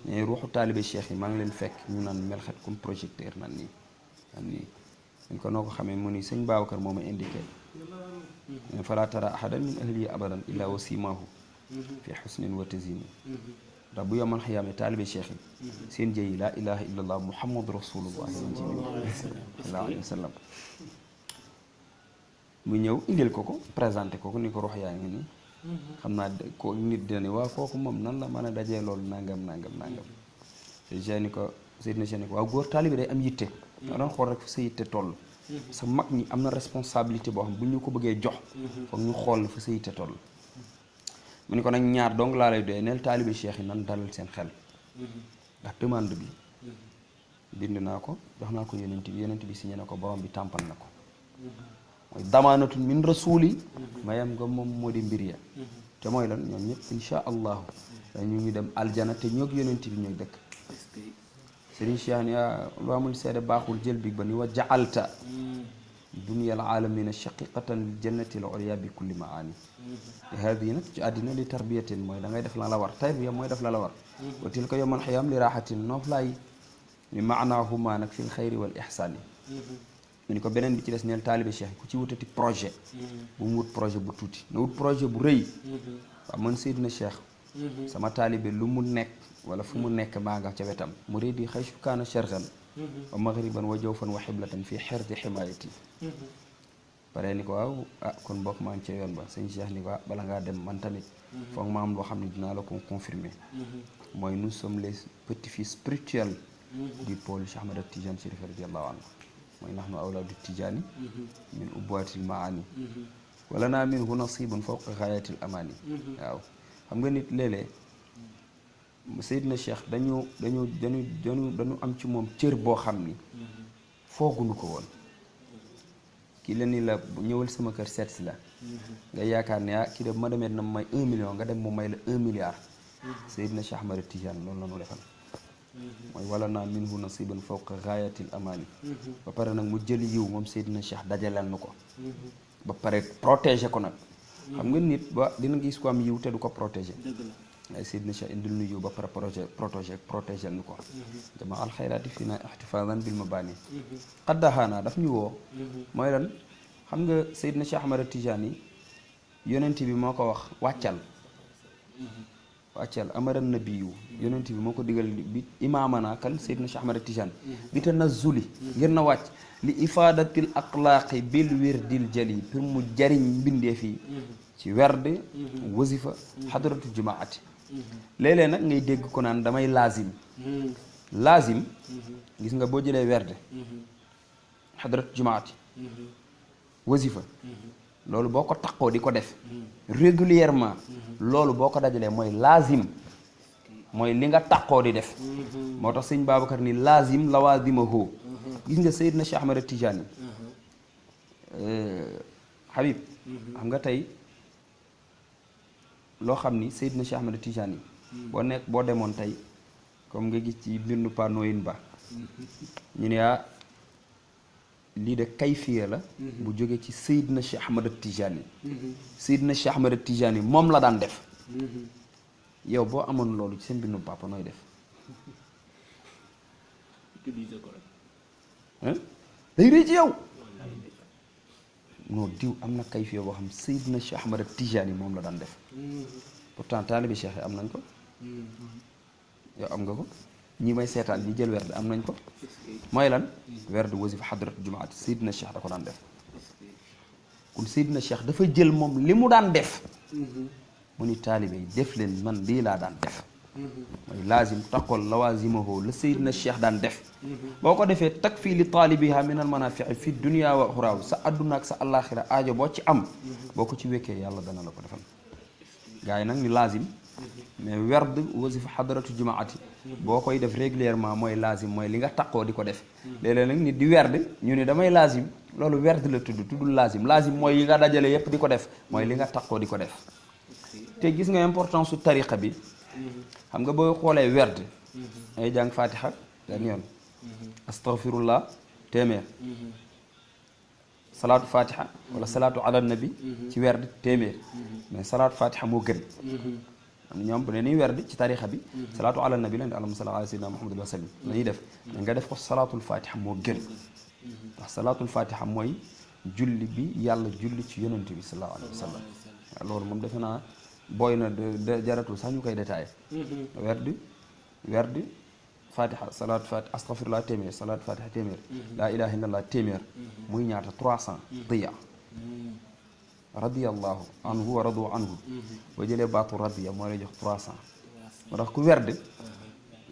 ne ruuxu taalibe Cheikh yi maa ngi leen fekk ñu naan melxet comme projecteur nan nii dañ ko noo ko xamee mu ni sëñ Babacar moo ma indiqué fala tara ahadan min ahli abadan illa wa simaahu fi xusnin wa tazini ndax bu yomal xiyaame taalibe cheikh yi seen jëyi laa ilaha illallah muhammadu rasulullah sallallahu alayhi wa sallam mu ñëw indil ko présenté ko ni ko rox yaa ngi nii xam naa ko nit dina ni waaw kooku moom nan la mën a dajee loolu nangam te ni ko Seydina Cheikh ni ko waaw góor taalibe day am yitte nga doon xool rek fu sa yitte toll sa mag ñi am na responsabilité boo xam bu ñu ko bëggee jox foog ñu xool na fu sa yitte toll mu ni ko nag ñaar donc laa lay doy neel taalibe cheikh yi nan dalal seen xel ndax demande bi bind naa ko jox naa ko yonent bi signé na ko borom bi tàmpal na ko mooy damaanatun min rasuli mayam nga moom moo di mbir ya te mooy lan ñoom ñëpp insha allahu dañu ñu dem aljana te ñoog yonent bi ñooy dëkk Serigne Cheikh ni lu amul seede baaxul jël bi ba ni wa jaalta dunyal aalamina shaqiqatan lil jannati al ulya bi kulli maani haadi nag ci àddina li tarbiyatin mooy da ngay def la war tarbiya mooy def la war wa tilka yawmal xiyaam li raaxatin noof laay mi maanaahuma nag fil xayri wal ixsaani mu ni ko beneen bi ci des neel taalibe cheikh ku ci wutati projet bu mu wut projet bu tuuti na wut projet bu rëy waaw man Seydina Cheikh sama taalibe lu mu nekk wala fu mu nekk maa nga ca wetam mu rëy di xaysu kaana sharqan wa maghriban wa jawfan wa xiblatan fii xerti ximaayati pare ni ko waaw kon mbokk maa ngi ca yoon ba sëñ Cheikh ni ko bala ngaa dem man tamit foog ma am loo xam ne dinaa la ko confirmer mooy nous sommes les petits-fils spirituels du pôle Cheikh Ahmad Tidiane Chérif radiyallahu anhu mooy nahnu awlaadu Tijaani min ubwaatil maani wala naa minhu nasibun fawqa gaayatil amaani waaw xam nga nit léeg-léeg Seydina Cheikh dañu am ci moom cër boo xam ni fooguñu ko woon kii la ni la ñëwal sama kër seet si la nga yaakaar ne kii de ma demee na may 1 million nga dem mu may la 1 milliard Seydina Cheikh Ahmad Tidiane loolu la ñu defal mooy wala naa minhu nasiban fawqa gaayatil amaani ba pare nag mu jël yiw moom Seydina Cheikh dajaleel nu ko ba pare protéger ko nag xam nga nit ba dina gis ko am yiw te du ko protéger ay Seydina Cheikh indil nu yiw ba pare protéger nu ko jama alxayraati fii naa ixtifaadan bil mabaani xaddahaanaa daf ñu woo mooy lan xam nga Seydina Cheikh Ahmad Tidiane yi yonent bi moo ko wax wàccal amara nabiyu yonent bi moo ko digal bi imaamana kan Seydina Cheikh Ahmad Tidiane bi tanazzuli ngir na wàcc li ifaadatil axlaaqi bil wirdil jali pour mu jariñ mbindee fii ci werd wasifa xadaratu jumaati léeg-léeg nag ngay dégg ko naan damay laazim gis nga boo jëlee werd xadaratu jumaati wasifa loolu boo ko taqoo di ko def régulièrement loolu boo ko dajalee mooy laazim mooy li nga taqoo di def moo tax sëñ Babacar ni laazim lawazimahu gis nga Seydina Cheikh Ahmad Tidiane Habib xam nga tey loo xam ni Seydina Cheikh Ahmad Tidiane boo demoon tey comme nga gis ci mbindu panoyin ba ñu ne lii de kayfiya la bu jóge ci Seydina Cheikh Ahmad Tidiane Seydina Cheikh Ahmad Tidiane moom la daan def yow boo amoon loolu ci seen mbindu papa nooy def day rëy ci yow non diw am na kayfiya boo xam Seydina Cheikh Ahmad Tidiane moom la daan def pourtant taalibi cheikh yi am nañ ko yow am nga ko ñi may seetaan ñi jël werd am nañ ko mooy lan werd wasifa xadrat jumaati Seydina Cheikh da ko daan def kon Seydina Cheikh dafa jël moom li mu daan def mu ni taalibe yi def leen man lii laa daan def mooy laazim taqol lawazimahu la Seydina Cheikh daan def boo ko defee tag fii li taalibiha min al manafii fi dunia wa uxraa sa adduna ak sa àllaaxira aajo boo ci am boo ko ci wekkee yàlla dana la ko defal gars yi nag ni laazim mais werd wasifa xadaratu jumaati boo koy def régulièrement mooy laazim mooy li nga taqoo di ko def léeg-léeg nag nit di werd ñu ne damay laazim loolu werd la tuddul laazim mooy yi nga dajale yépp di ko def mooy li nga taqoo di ko def te gis nga importance su tariqa bi xam nga boo xoolee werd ay jàng fatiha benn yoon astaghfirullah téeméer salaatu fatiha wala salaatu ala nabi ci werd téeméer mais salaatu fatiha moo gën am na ñoom bu ne nii werd ci tarixa bi salaatu ala nabi la allahumma salli ala sayyidina muhammad wa sallim la ñuy def nga def ko salaatul fatiha moo gën ndax salaatul fatiha mooy julli bi yàlla julli ci yonent bi sallallahu alayhi wa sallam loolu moom defe naa booy na jaratul sax ñu koy détaillé werd fatiha salaat fatiha astaghfirullah téeméer salaat fatiha téeméer laa ilaha illallah téeméer muy ñaata 300 diya radiyallahu anhu wa radu anhu boo jëlee baatu radiya moo lay jox 300 moo tax ku werd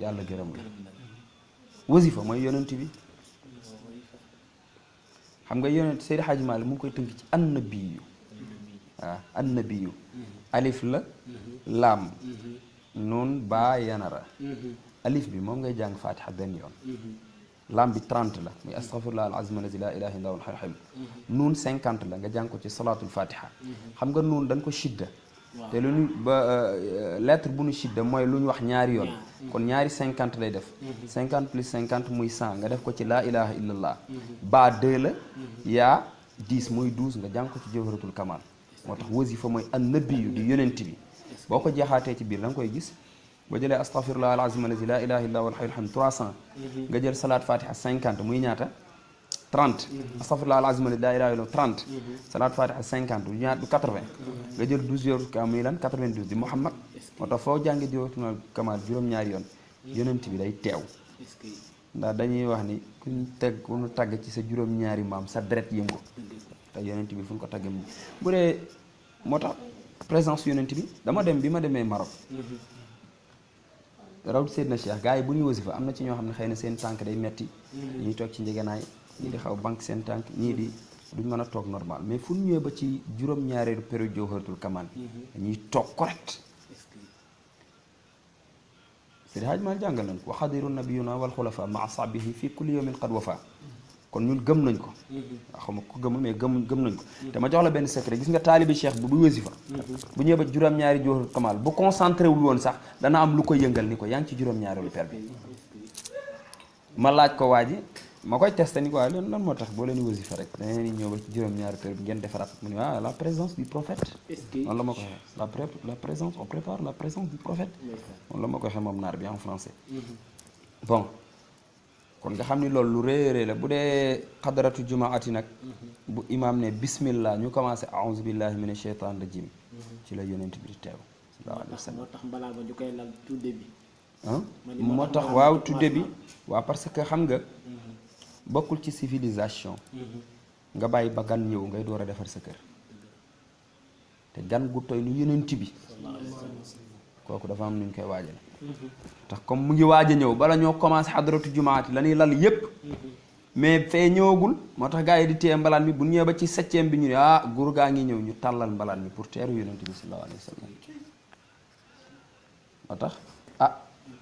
yàlla gërëm la wasifa mooy yonent bi xam nga yonent Seydi Hadji Malick mu ngi koy tënk ci annabiyu waaw annabiyu alif la laam nun baa yanara alif bi moom ngay jàng fatiha benn yoon lam bi 30 la muy astaghfirullah al azim allazi la ilaha illa huwal hayyul nuun 50 la nga jàng ko ci salatul fatiha xam nga nuun dañ ko shidda te lu ñu ba lettre bu ñu shidda mooy lu ñu wax ñaari yoon kon ñaari 50 lay def 50 plus 50 muy 100 nga def ko ci la ilaha illallah ba 2 la yaa 10 muy 12 nga jàng ko ci jawharatul kamal moo tax wasifa mooy annabiyu di yonent bi boo ko jeexaatee ci biir da nga koy gis boo jëlee astaghfirullah alazim allazi la ilaha illa huwal hayyul hamid 300 nga jël salaat fatiha 50 muy ñaata 30 astaghfirullah alazim allazi la ilaha illa 30 salaat fatiha 50 du ñaata du 80 nga jël 12 yor ka muy lan 92 di Muhammad moo tax foo jàngi jawharatul kamal juróom-ñaari yoon yonent bi day teew ndax dañuy wax ni ku ñu tagg ci sa juróom-ñaari maam sa deret yëngu te yonent bi fu ñu ko taggee bu dee moo tax présence yonent bi dama dem bi ma demee Maroc raw Seydina Cheikh gars yi bu ñuy wasifa am na ci ñoo xam ne xëy na seen tànk day metti ñuy toog ci njëganaay ñii di xaw banque seen tànk ñii di duñ mën a toog normal mais fu ñu ñëwee ba ci juróom-ñaareelu période jawharatul kamal dañuy toog correct Seydi Hadji Malick jàngal nañ ko wa xadiru nabiyuna wal xulafa maa sahbihi fi kulli yawmin qad wafa kon ñun gëm nañ ko waaw xam nga ko gëmul mais gëm nañ ko te ma jox la benn secret gis nga taalibi cheikh bu wasifa bu ñëwee ba juróom-ñaari jawharatul kamal bu concentré wul woon sax dana am lu ko yëngal ni ko yaa ngi ci juróom-ñaareelu per bi ma laaj ko waa ji ma koy testé ni ko waaye leen lan moo tax boo leen di wasifa rek da ngeen di ñëw ba ci juróom-ñaari per bi ngeen defaraat mu ne la présence du prophète noonu la ma ko waxee la présence on prépare la présence du prophète noonu la ma ko waxee moom naar bi en français bon kon nga xam ni loolu lu réerée la bu dee xadaratu jumaati nag bu imaam ne bismillah ñu commencé aouzu billahi mina sheytan rajim ci la yonent bi di teew sallallahu alayhi wa sallam moo tax balaa ba ñu koy lal tout début moo tax waaw tout début waaw parce que xam nga bokkul ci civilisation nga bàyyi ba gan ñëw ngay door a defar sa kër te gan gu toy nu yonent bi kooku dafa am nuñ koy waajale tax comme mu ngi waaj a ñëw bala ñoo commencé xadaratu jumaati la ñuy lal yépp mais fee ñëwagul moo tax gars yi di téye mbalaan mi bu ñëwee ba ci 7e bi ñu ne góor gaa ngi ñëw ñu tàllal mbalaan mi pour teeru yonent bi sallallahu alayhi wa sallam moo tax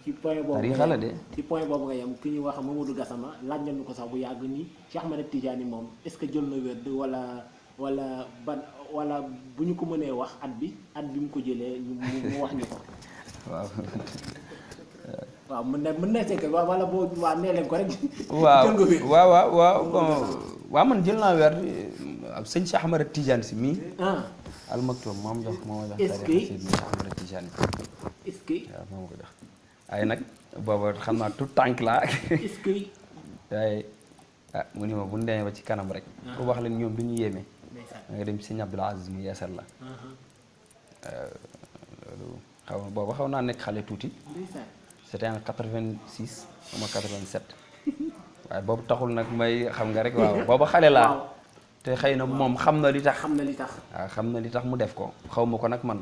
ci point boobu tariixa la de ci point boobu nga yem ki ñu wax Mamadou Gassama laaj nañu ko sax bu yàgg nii Cheikh Ahmed Tidiane moom est-ce que jël na werd wala bu ñu ko mënee wax at bi mu ko jëlee mu wax ñu ko waaw waaw mën na sekk wala boo waa nee leen ko rek waaw man jël naa werd sëñ Cheikh Ahmed Tidiane si mii Al Maktoum moom jox moo ma jox tariixa sëñ Cheikh Ahmed Tidiane est-ce que waaw moo ma ko jox waaye nag booba xam naa tout tànk laa est-ce que waaye mu ni ma bu ñu demee ba ci kanam rek pour wax leen ñoom du ñu yéeme da nga dem ci sëñ Abdoul Aziz mu yeesal la loolu xaw na booba xaw naa nekk xale tuuti c'était en 86 ama 87 waaye boobu taxul nag may xam nga rek waaw booba xale laa te xëy na moom xam na li tax waaw xam na li tax mu def ko xaw ma ko nag man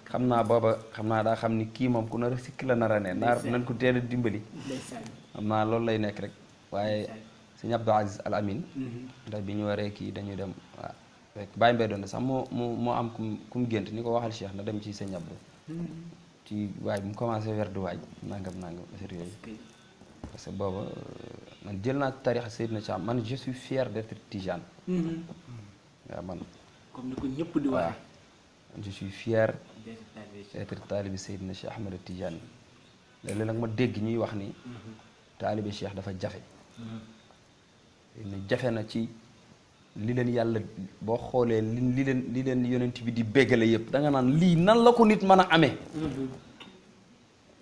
xam naa booba xam naa daa xam ni kii moom ku nar a sikki la nar a ne nañ ko teel a dimbali xam naa loolu lay nekk rek waaye sëñ Abdou Aziz Al Amin ndax bi ñu waree kii dañuy dem waaw rek bàyyi mbay doon sax moo am ku mu gént ni ko waxal Cheikh na dem ci sëñ Abdou ci waay bi mu commencé werdu waaj nangam affaire yooyu parce que booba man jël naa tarixa Seydina Cheikh man je suis fier d'être tijane waaw man comme ni ko ñëpp di wax je suis fier d'être taalibi Seydina Cheikh Ahmed Tidiane léeg-léeg nag ma dégg ñuy wax ni taalibi Cheikh dafa jafe ne jafe na ci li leen yàlla boo xoolee li leen yonent bi di béggale yëpp da nga naan lii nan la ko nit mën a amee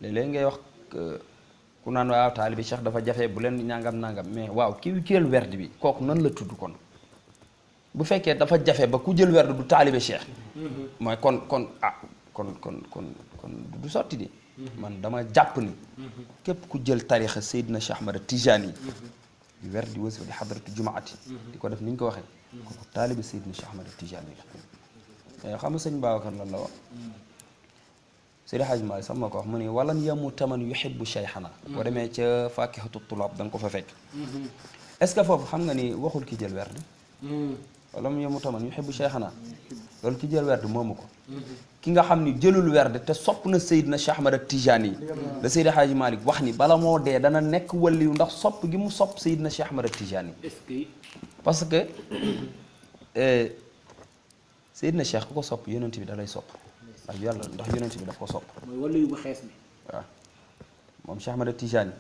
léeg-léeg ngay wax ku naan waaw taalibi Cheikh dafa jafe bu leen nangam mais waaw ki jël werd bi kooku nan la tudd kon bu fekkee dafa jafe ba ku jël werd du taalibi Cheikh mooy kon kon du sotti di man dama jàpp ni képp ku jël tarixa Seydina Cheikh Ahmad Tijani di wer di wasifa di xadaratu jumaati di ko def ni ñu ko waxee kooku taalibi Seydina Cheikh Ahmad Tijani la xam nga sëñ Babacar lan la wax Seydi Hadj Malick sax ma ko wax mu ne walan yamuta man yuhibbu cheikhana boo demee ca fakihatu tulaab da nga ko fa fekk est ce que foofu xam nga ni waxul ki jël werd walam yamuta man yuhibbu cheikhana loolu ki jël werd moomu ko ki nga xam ni jëlul werd te sopp na Seydina Cheikh Ahmad Tijani yi da Seydi Hadj Malick wax ni bala moo dee dana nekk waliyu ndax sopp gi mu sopp Seydina Cheikh Ahmad Tijani yi parce que Seydina Cheikh ku ko sopp yonent bi da lay sopp ndax yàlla ndax yonent bi daf ko sopp mooy waliyu bu xees bi waaw moom Cheikh Ahmad Tijani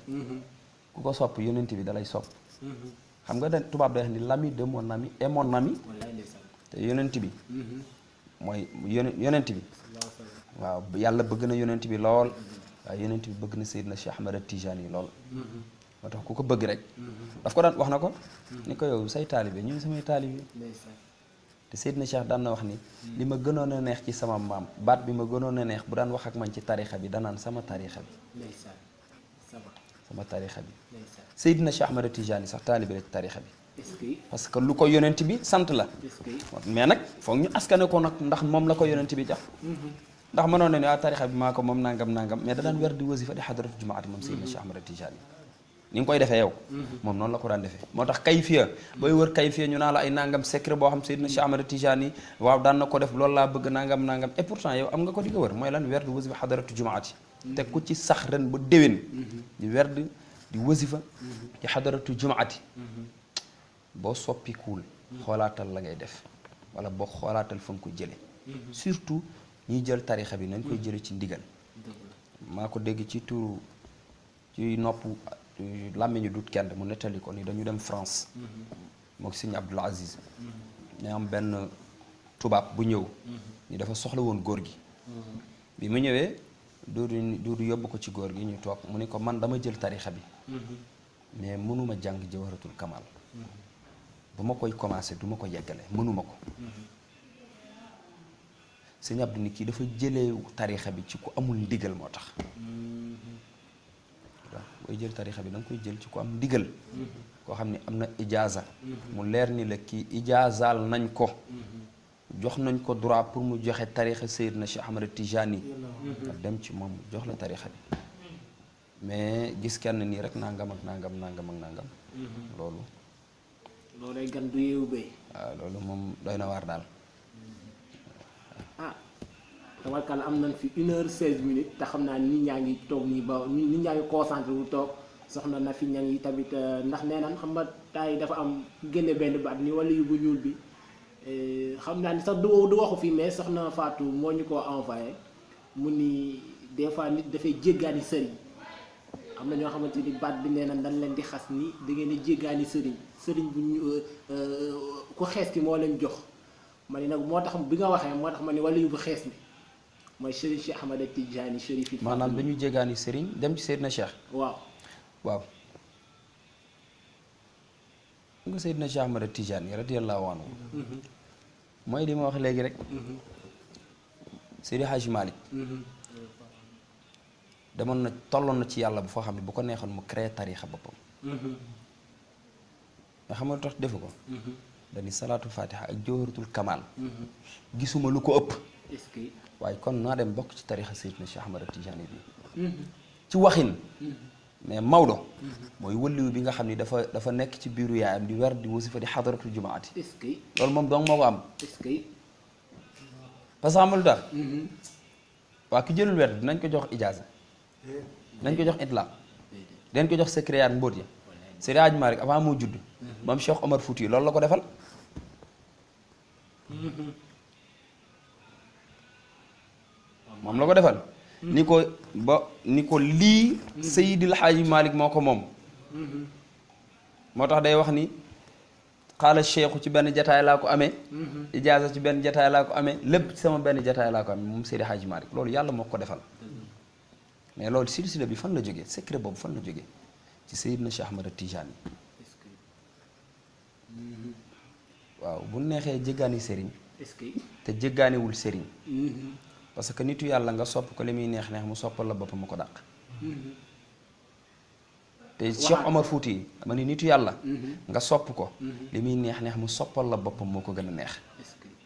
ku ko sopp yonent bi da lay sopp xam nga da tubaab day wax ni l'ami de mon ami est mon ami te yonent bi mooy yonent bi waaw yàlla bëgg na yonent bi lool waaye yonent bi bëgg na Seydina Cheikh Ahmad Tijani yi lool moo tax ku ko bëgg rek daf ko daan wax na ko ni ko yow say taalibe ñun samay taalibe te Seydina Cheikh daan na wax ni li ma gënoon a neex ci sama maam baat bi ma gënoon a neex bu daan wax ak man ci tarixa bi danaan sama tarixa bi sama tarixa bi Seydina Cheikh Ahmad Tijani sax taalibe la ci tarixa bi parce que lu ko yonent bi sant la mais nag foog ñu askane ko nag ndax moom la ko yonent bi jox ndax mënoon na ne waa tarixa bi maa ko moom nangam mais da daan wer di wasifa di xadaratu jumaati moom Seydina Cheikh Ahmad Tijani ni nga koy defee yow moom noonu la ko daan defee moo tax kayfiya booy wër kayfiya ñu naa la ay nangam secret boo xam Seydina Cheikh Ahmad Tijani waaw daan na ko def loolu laa bëgg nangam et pourtant yow am nga ko di ko wër mooy lan werd wasifa xadaratu jumaati te ku ci sax ren ba déwén di werd di wasifa ci xadaratu jumaati boo soppikuwul xoolaatal la ngay def wala boo xoolaatal fa nga ko jële surtout ñiy jël tarixa bi nañ koy jële ci ndigal maa ko dégg ci turu ci nopp làmmiñu dut kenn mu nettali ko ni dañu dem France moo ko sëñ Abdul Aziz ne am benn tubaab bu ñëw ni dafa soxla woon góor gi bi mu ñëwee duudu yóbbu ko ci góor gi ñu toog mu ni ko man dama jël tarixa bi mais mënuma jàng jawharatul kamal bu ma koy commencé du ma ko yeggale mënuma ko sëñ Abdou ni kii dafa jëlee tarixa bi ci ku amul ndigal moo tax waaw booy jël tarixa bi da nga koy jël ci ku am ndigal koo xam ne am na ijaaza mu leer ni la kii ijaazaal nañ ko jox nañ ko droit pour mu joxe tarixa Seydina Cheikh Ahmad Tijani nga dem ci moom jox la tarixa bi mais gis kenn nii rek nangam ak nangam loolu ay gan du yeewu bay waaw loolu moom doy na waar daal tabarkal am nañ fi 1h16 te xam naa nit ñaa ngi toog nii ba nit ñaa ngi concentré wu toog soxna na fi ña ngi tamit ndax nee nan xam nga temps yi dafa am génne benn baat ni wala yu bu ñuul bi xam naa ni sax du waxu fii mais soxna Fatou moo ñu ko envoyé mu ni des fois nit dafay jéggaani sëriñ am na ñoo xamante ni baat bi nee na dañ leen di xas ni da ngeen di jéggaani sëriñ bu ñu ku xees ki moo leen jox ma ni nag moo tax bi nga waxee moo tax ma ni wala yu bu xees bi mooy Chérif Cheikh Ahmad Tijani Chérif yi maanaam dañu jéggaani sëriñ dem ci Seydina Cheikh waaw nga Seydina Cheikh Ahmad Tijani radiyallahu anhu mooy li ma wax léegi rek Seydi Hadji Malick demoon na tolloon na ci yàlla bu foo xam ne bu ko neexoon mu créé tariixa boppam nga xam nga tax defu ko dañu salaatu fatiha ak jawharatul kamal gisuma lu ko ëpp waaye kon naa dem bokk ci tariixa Seydina Cheikh Ahmad Tijani bi ci waxin mais Maodo mooy wëlliwu bi nga xam ni dafa nekk ci biiru yaayam di wer di wasifa di xadaratul jumaati loolu moom donc moo ko am parce que xamul tax waa ki jëlul wer dinañ ko jox ijaaza dinañ ko jox itlaaq dinañ ko jox secrétaire mbóot ya Seydi Hadji Malick avant moo judd moom Cheikh Omar Fouti loolu la ko defal moom la ko defal ni ko lii Seydil Hadji Malick moo ko moom moo tax day wax ni xaala cheikhu ci benn jataay laa ko amee ijaaza ci benn jataay laa ko amee lépp ci sama benn jataay laa ko amee moom Seydi Hadji Malick loolu yàlla moo ko defal mais loolu silsila bi fan la jógee secret boobu fan la jógee ci Seydina Cheikh Ahmad Tijani waaw bu neexee jéggaani sëriñ te jéggaaniwul sëriñ parce que nitu yàlla nga sopp ko li muy neex neex mu soppal la boppam mu ko dàq te Cheikh Omar Fouti yi ma ni nitu yàlla nga sopp ko li muy neex neex mu soppal la boppam moo ko gën a neex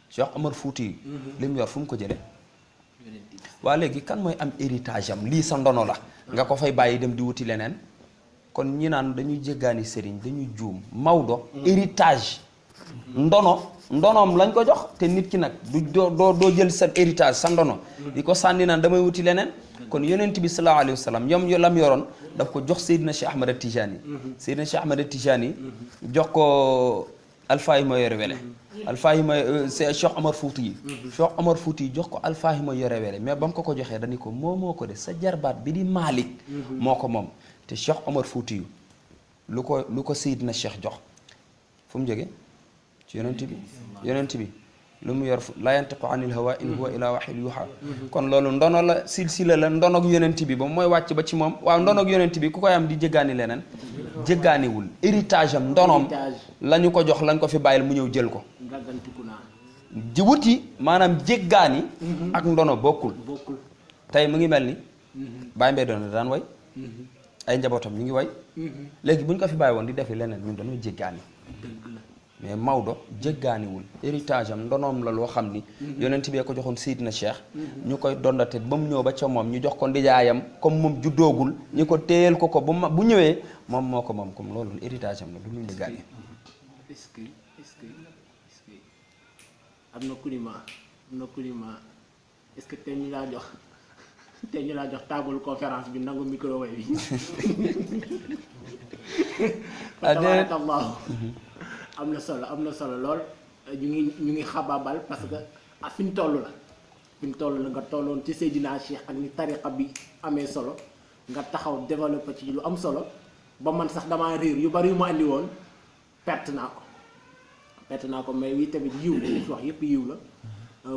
Cheikh Omar Fouti yi li mu yor fu mu ko jële waa léegi kan mooy am héritage am lii sa ndono la nga ko fay bàyyi dem di wuti leneen kon ñi naan dañuy jéggaani sëriñ dañuy juum Maodo héritage ndonoom lañ ko jox te nit ki nag du doo jël sa héritage sa ndono di ko sànni naan damay wuti leneen kon yonent bi sallallahu alayhi wa sallam lam yoroon daf ko jox Seydina Cheikh Ahmad Tijani Seydina Cheikh Ahmad Tijani jox ko alfaahima yore wele alfaahima Cheikh Omar Fouti yi Cheikh Omar Fouti yi jox ko alfaahima yore wele mais ba mu ko joxee dañu ko moo ko de sa jarbaat bi di Malick moo ko moom te Cheikh Omar Fouti yi lu ko Seydina Cheikh jox fu mu jógee ci yonent bi lu mu yor la yantiqu anil hawa in huwa ila waxil yuha kon loolu ndono la silsila la ndonog yonent bi ba mooy wàcc ba ci moom waaw ndonog yonent bi ku koy am di jéggaani leneen jéggaaniwul héritage am ndonoom la ñu ko jox lañ ko fi bàyyil mu ñëw jël ko ji wuti maanaam jéggaani ak ndono bokkul tey mu ngi mel ni Baye Mbaye doon daan way ay njabootam ñu ngi way léegi bu ñu ko fi bàyyi woon di defi leneen ñun dañoo jéggaani mais Maodo jéggaaniwul héritage am ndonoom la loo xam ni yonent bee ko joxoon Seydina Cheikh ñu koy dondate ba mu ñëw ba ca moom ñu jox ko ndijaayam comme moom juddoogul ñu ko téyel ko bu ñëwee moom moo ko moom comme loolu héritage am la du muy jéggaani est-ce que am na ku ni ma est-ce que te ñu laa jox table conférence bi nangu micro way bi tabarakallahu am na solo lool ñu ngi xabaabal parce que fi ñu toll la nga tolloon ci Seydina Cheikh ak ni tariqa bi amee solo nga taxaw développé ci lu am solo ba man sax damaa réer yu bari yu ma andi woon perte naa ko mais wi tamit yiw la li fi wax yépp yiw la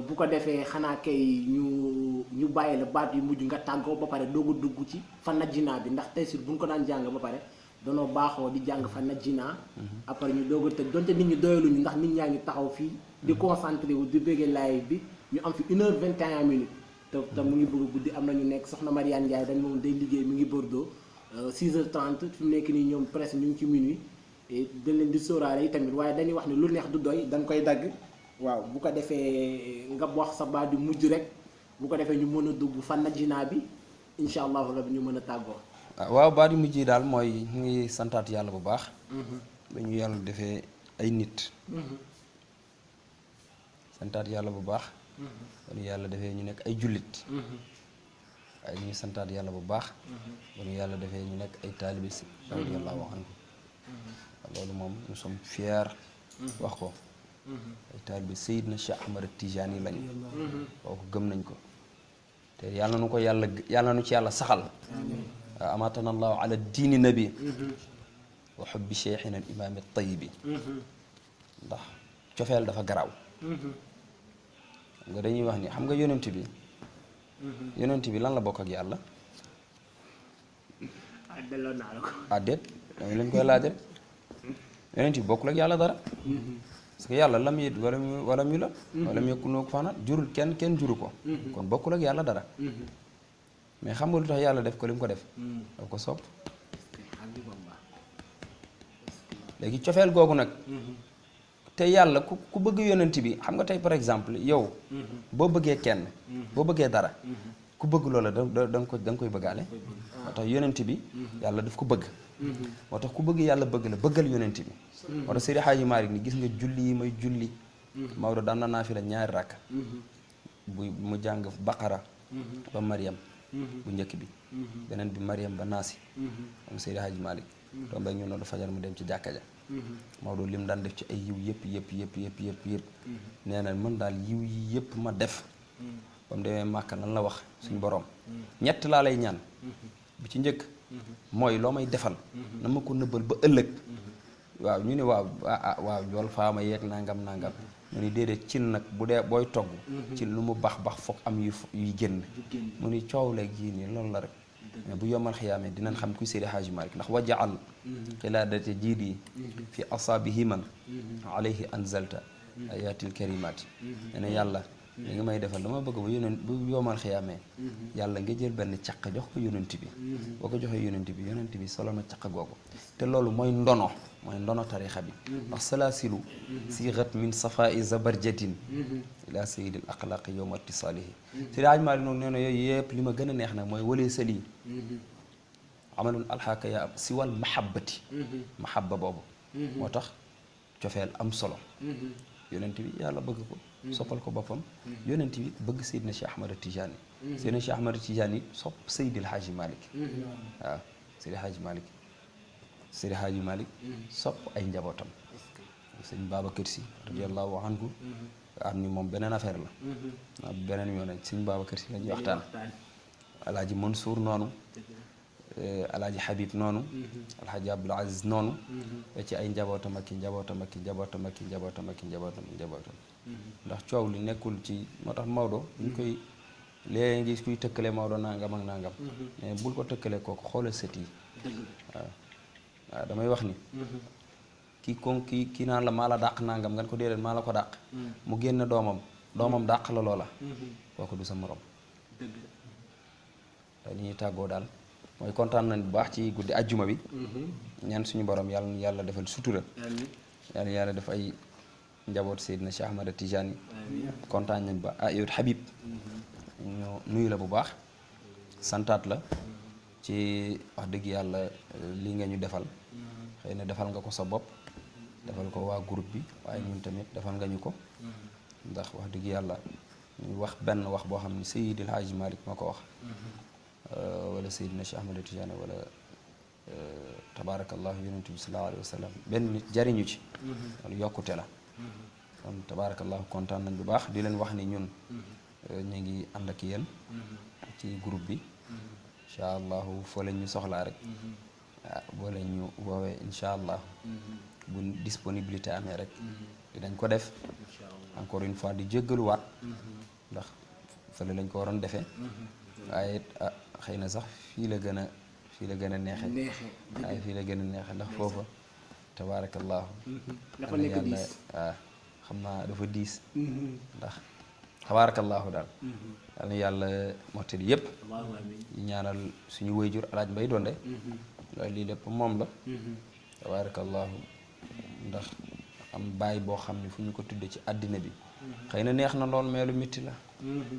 bu ko defee xanaa kay ñu bàyyi la baat yu mujj nga tàggoo ba pare doog a dugg ci fa najjinaa bi ndax tey sur bu ñu ko daan jàng ba pare danoo baaxoo di jàng fa najjinaa après ñu doog a tëj donte nit ñi doyaluñu ndax nit ñaa ngi taxaw fii di concentré wu di bëggee live bi ñu am fi 1h21 minutes te mu ngi bëgg a guddi am na ñu nekk soxna Mariane Ndiaye dañ moom day liggéey mu ngi Bordeaux 6h30 fi mu nekk nii ñoom presque ñu ngi ci minuit dañ leen di sóoraale yi tamit waaye dañuy wax ne lu neex du doy dañ koy dagg waaw bu ko defee nga wax sa baat di mujj rek bu ko defee ñu mën a dugg fa najjinaa bi incha allahu rabbi ñu mën a tàggoo. waaw baat yu mujj yi daal mooy ñu ngi santaat yàlla bu baax. ba ñu yàlla defee ay nit. santaat yàlla bu baax. ba ñu yàlla defee ñu nekk ay jullit. waaye ñu ngi santaat yàlla bu baax. ba ñu yàlla defee ñu nekk ay taalibe si. radiyallahu anhu loolu moom nous sommes fiers. wax ko. ay taalibe Seydina Cheikh Ahmad Tijani lañu. kooku gëm nañ ko. te yàlla nu ko yàlla nu ci yàlla saxal. amatana allahu ala diini nabi wa xubbi cheikhina al imaami tayibi ndax cofeel dafa garaaw xam nga dañuy wax ni xam nga yonent bi lan la bokk ak yàlla delloo naa la ko déet dañu leen koy laaj rek yonent bi bokkul ak yàlla dara parce que yàlla lam yit wala mu la wala mu yekkunoo ko faanaat jurul kenn juru ko kon bokkul ak yàlla dara mais xam nga lu tax yàlla def ko li mu ko def daf ko sopp léegi cofeel googu nag te yàlla ku bëgg yonent bi xam nga tey par exemple yow boo bëggee kenn boo bëggee dara ku bëgg loola da nga koy bëggaale moo tax yonent bi yàlla daf ko bëgg moo tax ku bëgg yàlla bëgg la bëggal yonent bi moo tax Seydi Hadji Malick ni gis nga julli yi may julli Maodo daan na naa fi la ñaari rakk bu mu jàng Baqara ba Mariam bu njëkk bi beneen bi Mariam ba Naasi moom Seydi Hadji Malick tombe ak ñu noonu fajar mu dem ci jàkka ja Maodo lim daan def ci ay yiw yëpp nee na mën daal yiw yi yëpp ma def ba mu demee Màkka lan la wax suñ borom ñett laa lay ñaan bi ci njëkk mooy loo may defal na ma ko nëbbal ba ëllëg waaw ñu ne waaw yool faama yeeg nangam mu ni déedéet cin nag bu dee booy togg cin lu mu bax foog am yuy génn mu ni coow leeg yii nii loolu la rek mais bu yomal xiyaamee dinañ xam kuy Seydi Hadji Malick ndax wajaal xilaadate jiidi fi asaabihi man alayhi anzalta ayatil karimaati nee na yàlla li nga may defal dama bëgg bu yoomal xiyaamee yàlla nga jël benn caq jox ko yonent bi boo ko joxee yonent bi solo na caq googu te loolu mooy ndono tarixa bi ndax salaasilu siixat min safai zabarjadin ila sayidil axlaqi yowma ittisaalihi Seydi Hajji Maalik noonu nee na yooyu yëpp li ma gën a neex nag mooy walee sali amalun alxaaka yaa siwal mahabbati mahabba boobu moo tax cofeel am solo yonent bi yàlla bëgg ko soppal ko boppam yonent bi bëgg Seydina Cheikh Ahmad Tidiane Seydina Cheikh Ahmad Tidiane sopp Seydil Hajji Malick waaw Seydi Hajji Malick sopp ay njabootam sëñ Babacar Sy radiyallahu anhu am ni moom beneen affaire la beneen yoon sëñ Babacar Sy la ñuy waxtaan alaaji Mansour noonu alaaji Habib noonu alaaji Abdul Aziz noonu ba ci ay njabootam ak i njabootam ndax coow li nekkul ci moo tax Maodo ñu koy léegi ngi kuy tëkkale Maodo nangam ak nangam mais bul ko tëkkale kooku xoolal sët yi waaw damay wax ni kii naan la maa la dàq nangam nga ko déedéet maa la ko dàq mu génn doomam dàq la loola kooku du sa morom li ñuy tàggoo daal mooy kontaan nañ bu baax ci guddi ajjuma bi ñaan suñu borom yàlla defal sutura yàlla def ay njaboot Seydina Cheikh Ahmad Tijani kontaan nañ ba yow Habib ñu nuyu la bu baax santaat la ci wax dëgg yàlla li nga ñu defal xëy na defal nga ko sa bopp defal ko waa groupe bi waaye ñun tamit defal nga ñu ko ndax wax dëgg yàlla ñu wax benn wax boo xam ne Seydil Hadji Malick ma ko wax wala Seydina Cheikh Ahmad Tidiane wala tabaarakallahu yonent bi sallallahu alayhi wa sallam benn nit jariñu ci loolu yokkute la kon tabaarakallahu kontaan nañ bu baax di leen wax ni ñun ñu ngi ànd ak yéen ci groupe bi incha allahu foo leen ñu soxlaa rek boo leen ñu woowee incha allah bu disponibilité amee rek dinañ ko def encore une fois di jéggaluwaat ndax fële lañ ko waroon defee waaye xëy na sax fii la gën a neexe waaye fii la gën a neexe ndax foofa tabaarakallahu dafa nekk diis waaw xam naa dafa diis ndax tabaarakallahu daal yal na yàlla mottali yëpp yi ñaanal suñu wayjur alaaj Mbay Donde loolu lii lépp moom la tabaarakallahu ndax am baay boo xam ne fu ñu ko tudde ci àddina bi xëy na neex na lool mais lu métti la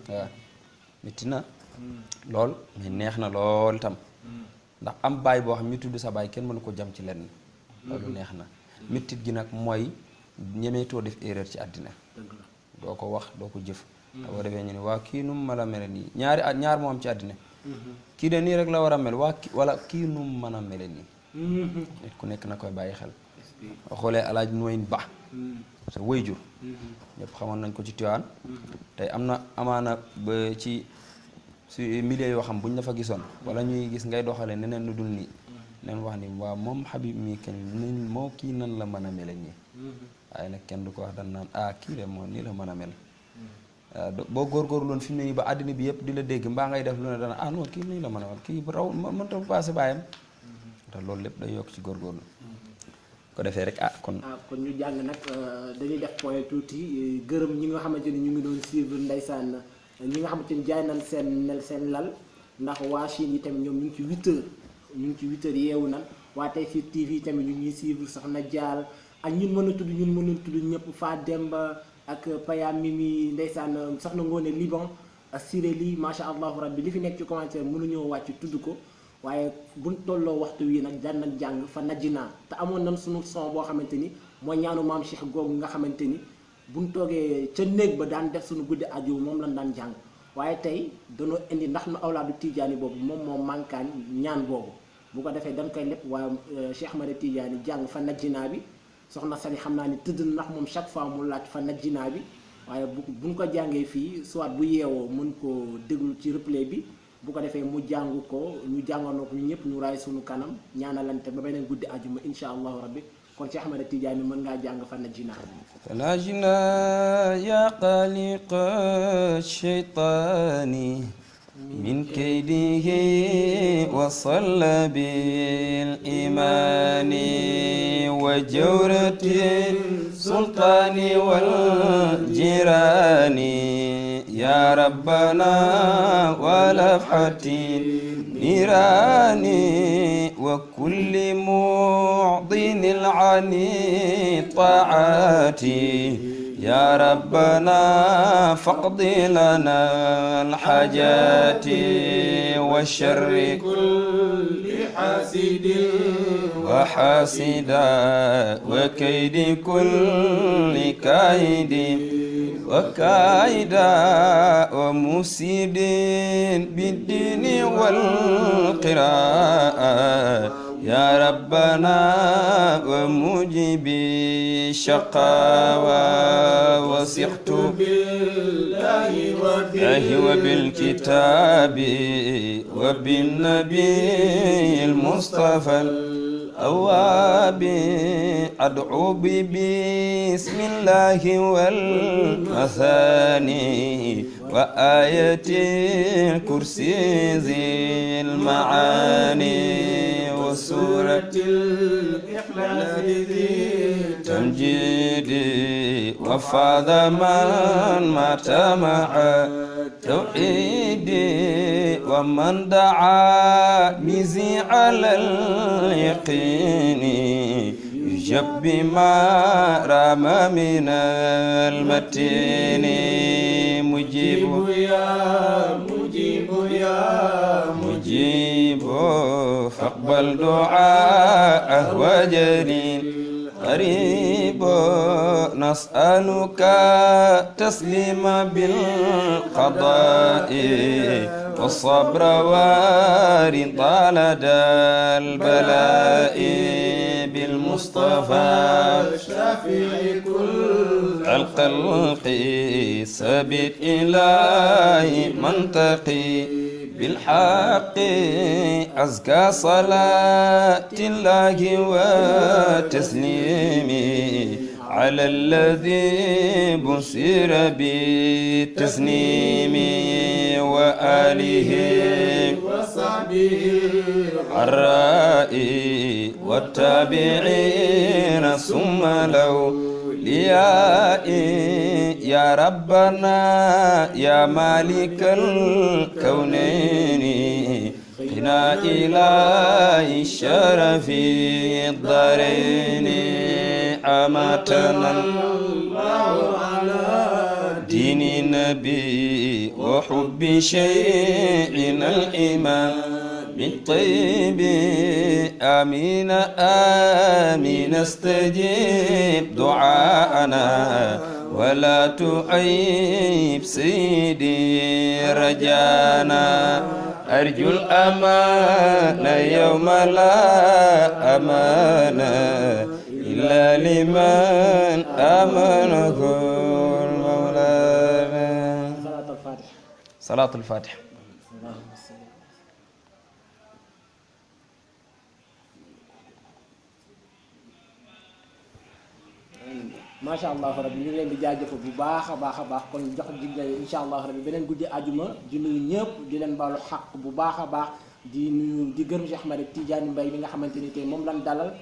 waaw métti na lool mais neex na lool tam ndax am baay boo xam ñu tudd sa baay kenn mënu ko jam ci lenn loolu neex na méttit gi nag mooy ñemeetoo def erreur ci àddina doo ko wax doo ko jëf boo defee ñu ne waa kii nu mu mën a mele nii ñaar moo am ci àddina kii de nii rek la war a mel wala kii nu mu mën a mele nii nit ku nekk na koy bàyyi xel boo xoolee alaaj Nooyin Ba sa wayjur ñëpp xamoon nañ ko ci Tiwaan tey am na amaana ba ci su milieu yoo xam buñ la fa gisoon wala ñuy gis ngay doxale neneen lu dul nii neen wax ni waaw moom Habib mii kañ moo kii nan la mën a mele nii waaye nag kenn du ko wax dan naan kii de moo nii la mën a mel boo góorgóorlu loon fi mu ne nii ba àddina bi yëpp di la dégg mbaa ngay def lu ne dana non kii nii la mën a mel kii raw mënta passé baayam te loolu lépp day yokk ci góorgóorlu ko defee rek kon ñu jàng nag dañuy def point tuuti gërëm ñi nga xamante ni ñu ngi doon suivre ndeysaan ñi nga xamante ni jaay nañ seen lal ndax waa Chine yi tamit ñoom ñu ngi ci 8h yeewu na waa Tayfir TV tamit ñu ngi suivre soxna Dial ak ñun mën a tudd ñëpp Fa Demba ak Paya Mimi ndeysaan soxna Ngoone Liban ak Siré lii macha allahu rabbi li fi nekk ci commentaire mënuñoo wàcc tudd ko waaye buñ tolloo waxtu wii nag daan nañ jàng fa najjinaa te amoon nañ suñu son boo xamante ni mooy ñaanu maam Cheikh googu nga xamante ni buñ toogee ca néeg ba daan def suñu guddi aju moom lañ daan jàng waaye tey danoo indi ndax nu awlaadu Tijaani boobu moom moo mankaan ñaan boobu bu ko defee dañ koy lépp waaye Cheikh Ahmad Tijaani jàng fa najjinaa bi soxna Sali xam naa ni tëdd ndax moom chaque fois mu laaj fa najjinaa bi waaye buñ ko jàngee fii soit bu yeewoo mën ko déglu ci replay bi bu ko defee mu jàng ko ñu jàngandoo ko ñu ñëpp ñu raay suñu kanam ñaanalante ba beneen guddi ajuma insha allahu rabbi kon Cheikh Ahmad Tidiane mën ngaa jàng fa najjinaa najjinaa ya xaaliqa shaytaani min kaydihi wa salla bil imaani wa jawrati sultaani wal jiraani ربنا ولفحة نيران وكل معضن العني طاعات يا ربنا فاقض لنا الحاجات والشر كل حاسد وحاسدا وكيد كل كائد وكائدا ومفسد بالدين والقراءة يا ربنا ومجيب الشقاوى وثقت بالله وبالكتاب وبالنبي المصطفى الأواب أدعو بسم الله والمثاني وآية الكرسي ذي المعاني وسورة الإخلاص ذي تمجيد وفاض من مات مع توحيد ومن دعا بذي على اليقين يجب بما رام من المتين مجيب مجيب فاقبل دعاءه وجليل قريب نسألك تسليم بالقضاء والصبر ورضا لدى البلاء بالمصطفى الشافع كل الخلق ثبت إلهي منطقي بالحق أزكى صلاة الله وتسليمي على الذي بصير بالتسنيم وآله وصحبه الرائي والتابعين ثم لو ليائي يا ربنا يا مالك الكونين قنا إلى الشرف الدارين أماتنا الله على دين النبي وحب شيئنا الإيمان بالطيب آمين آمين استجيب دعاءنا ولا تعيب سيدي رجانا أرجو الأمان يوم لا أمان إلا لمن آمنه مولانا. صلاة الفاتحة. macha allah rabbi ñu ngi leen di jaajëfal bu baax a baax kon jox digle incha allah rabbi beneen guddi àjjuma di nuyu ñëpp di leen baalu xaq bu baax a baax di nuyu di gërëm Cheikh Ahmed Tidiane Mbaye mi nga xamante ni tey moom lan dalal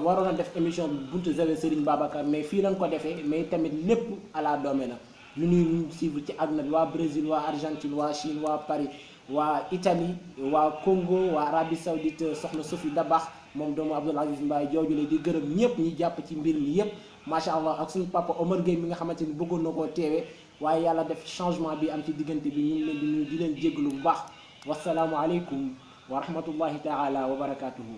waroon a def émission bi buntu zawe Serigne Babacar mais fii lañ ko defee mais tamit lépp à la doome la ñu nuyu ñu suivre ci àdduna bi waa Brésil waa Argentine waa Chine waa Paris waa Italie waa Congo waa Arabie Saoudite soxna Sophie Dabax moom doomu Abdoul Aziz Mbaye jooju la di gërëm ñëpp ñi jàpp ci mbir mi yëpp macha allah ak suñu papa Omar Gueye mi nga xamante ni bëggoon na koo teewee waaye yàlla def changement bi am ci diggante bi ñu ngi leen di nuyu di leen jégalu bu baax wasalaamualeykum wa rahmatullahi taala wa barakatuhu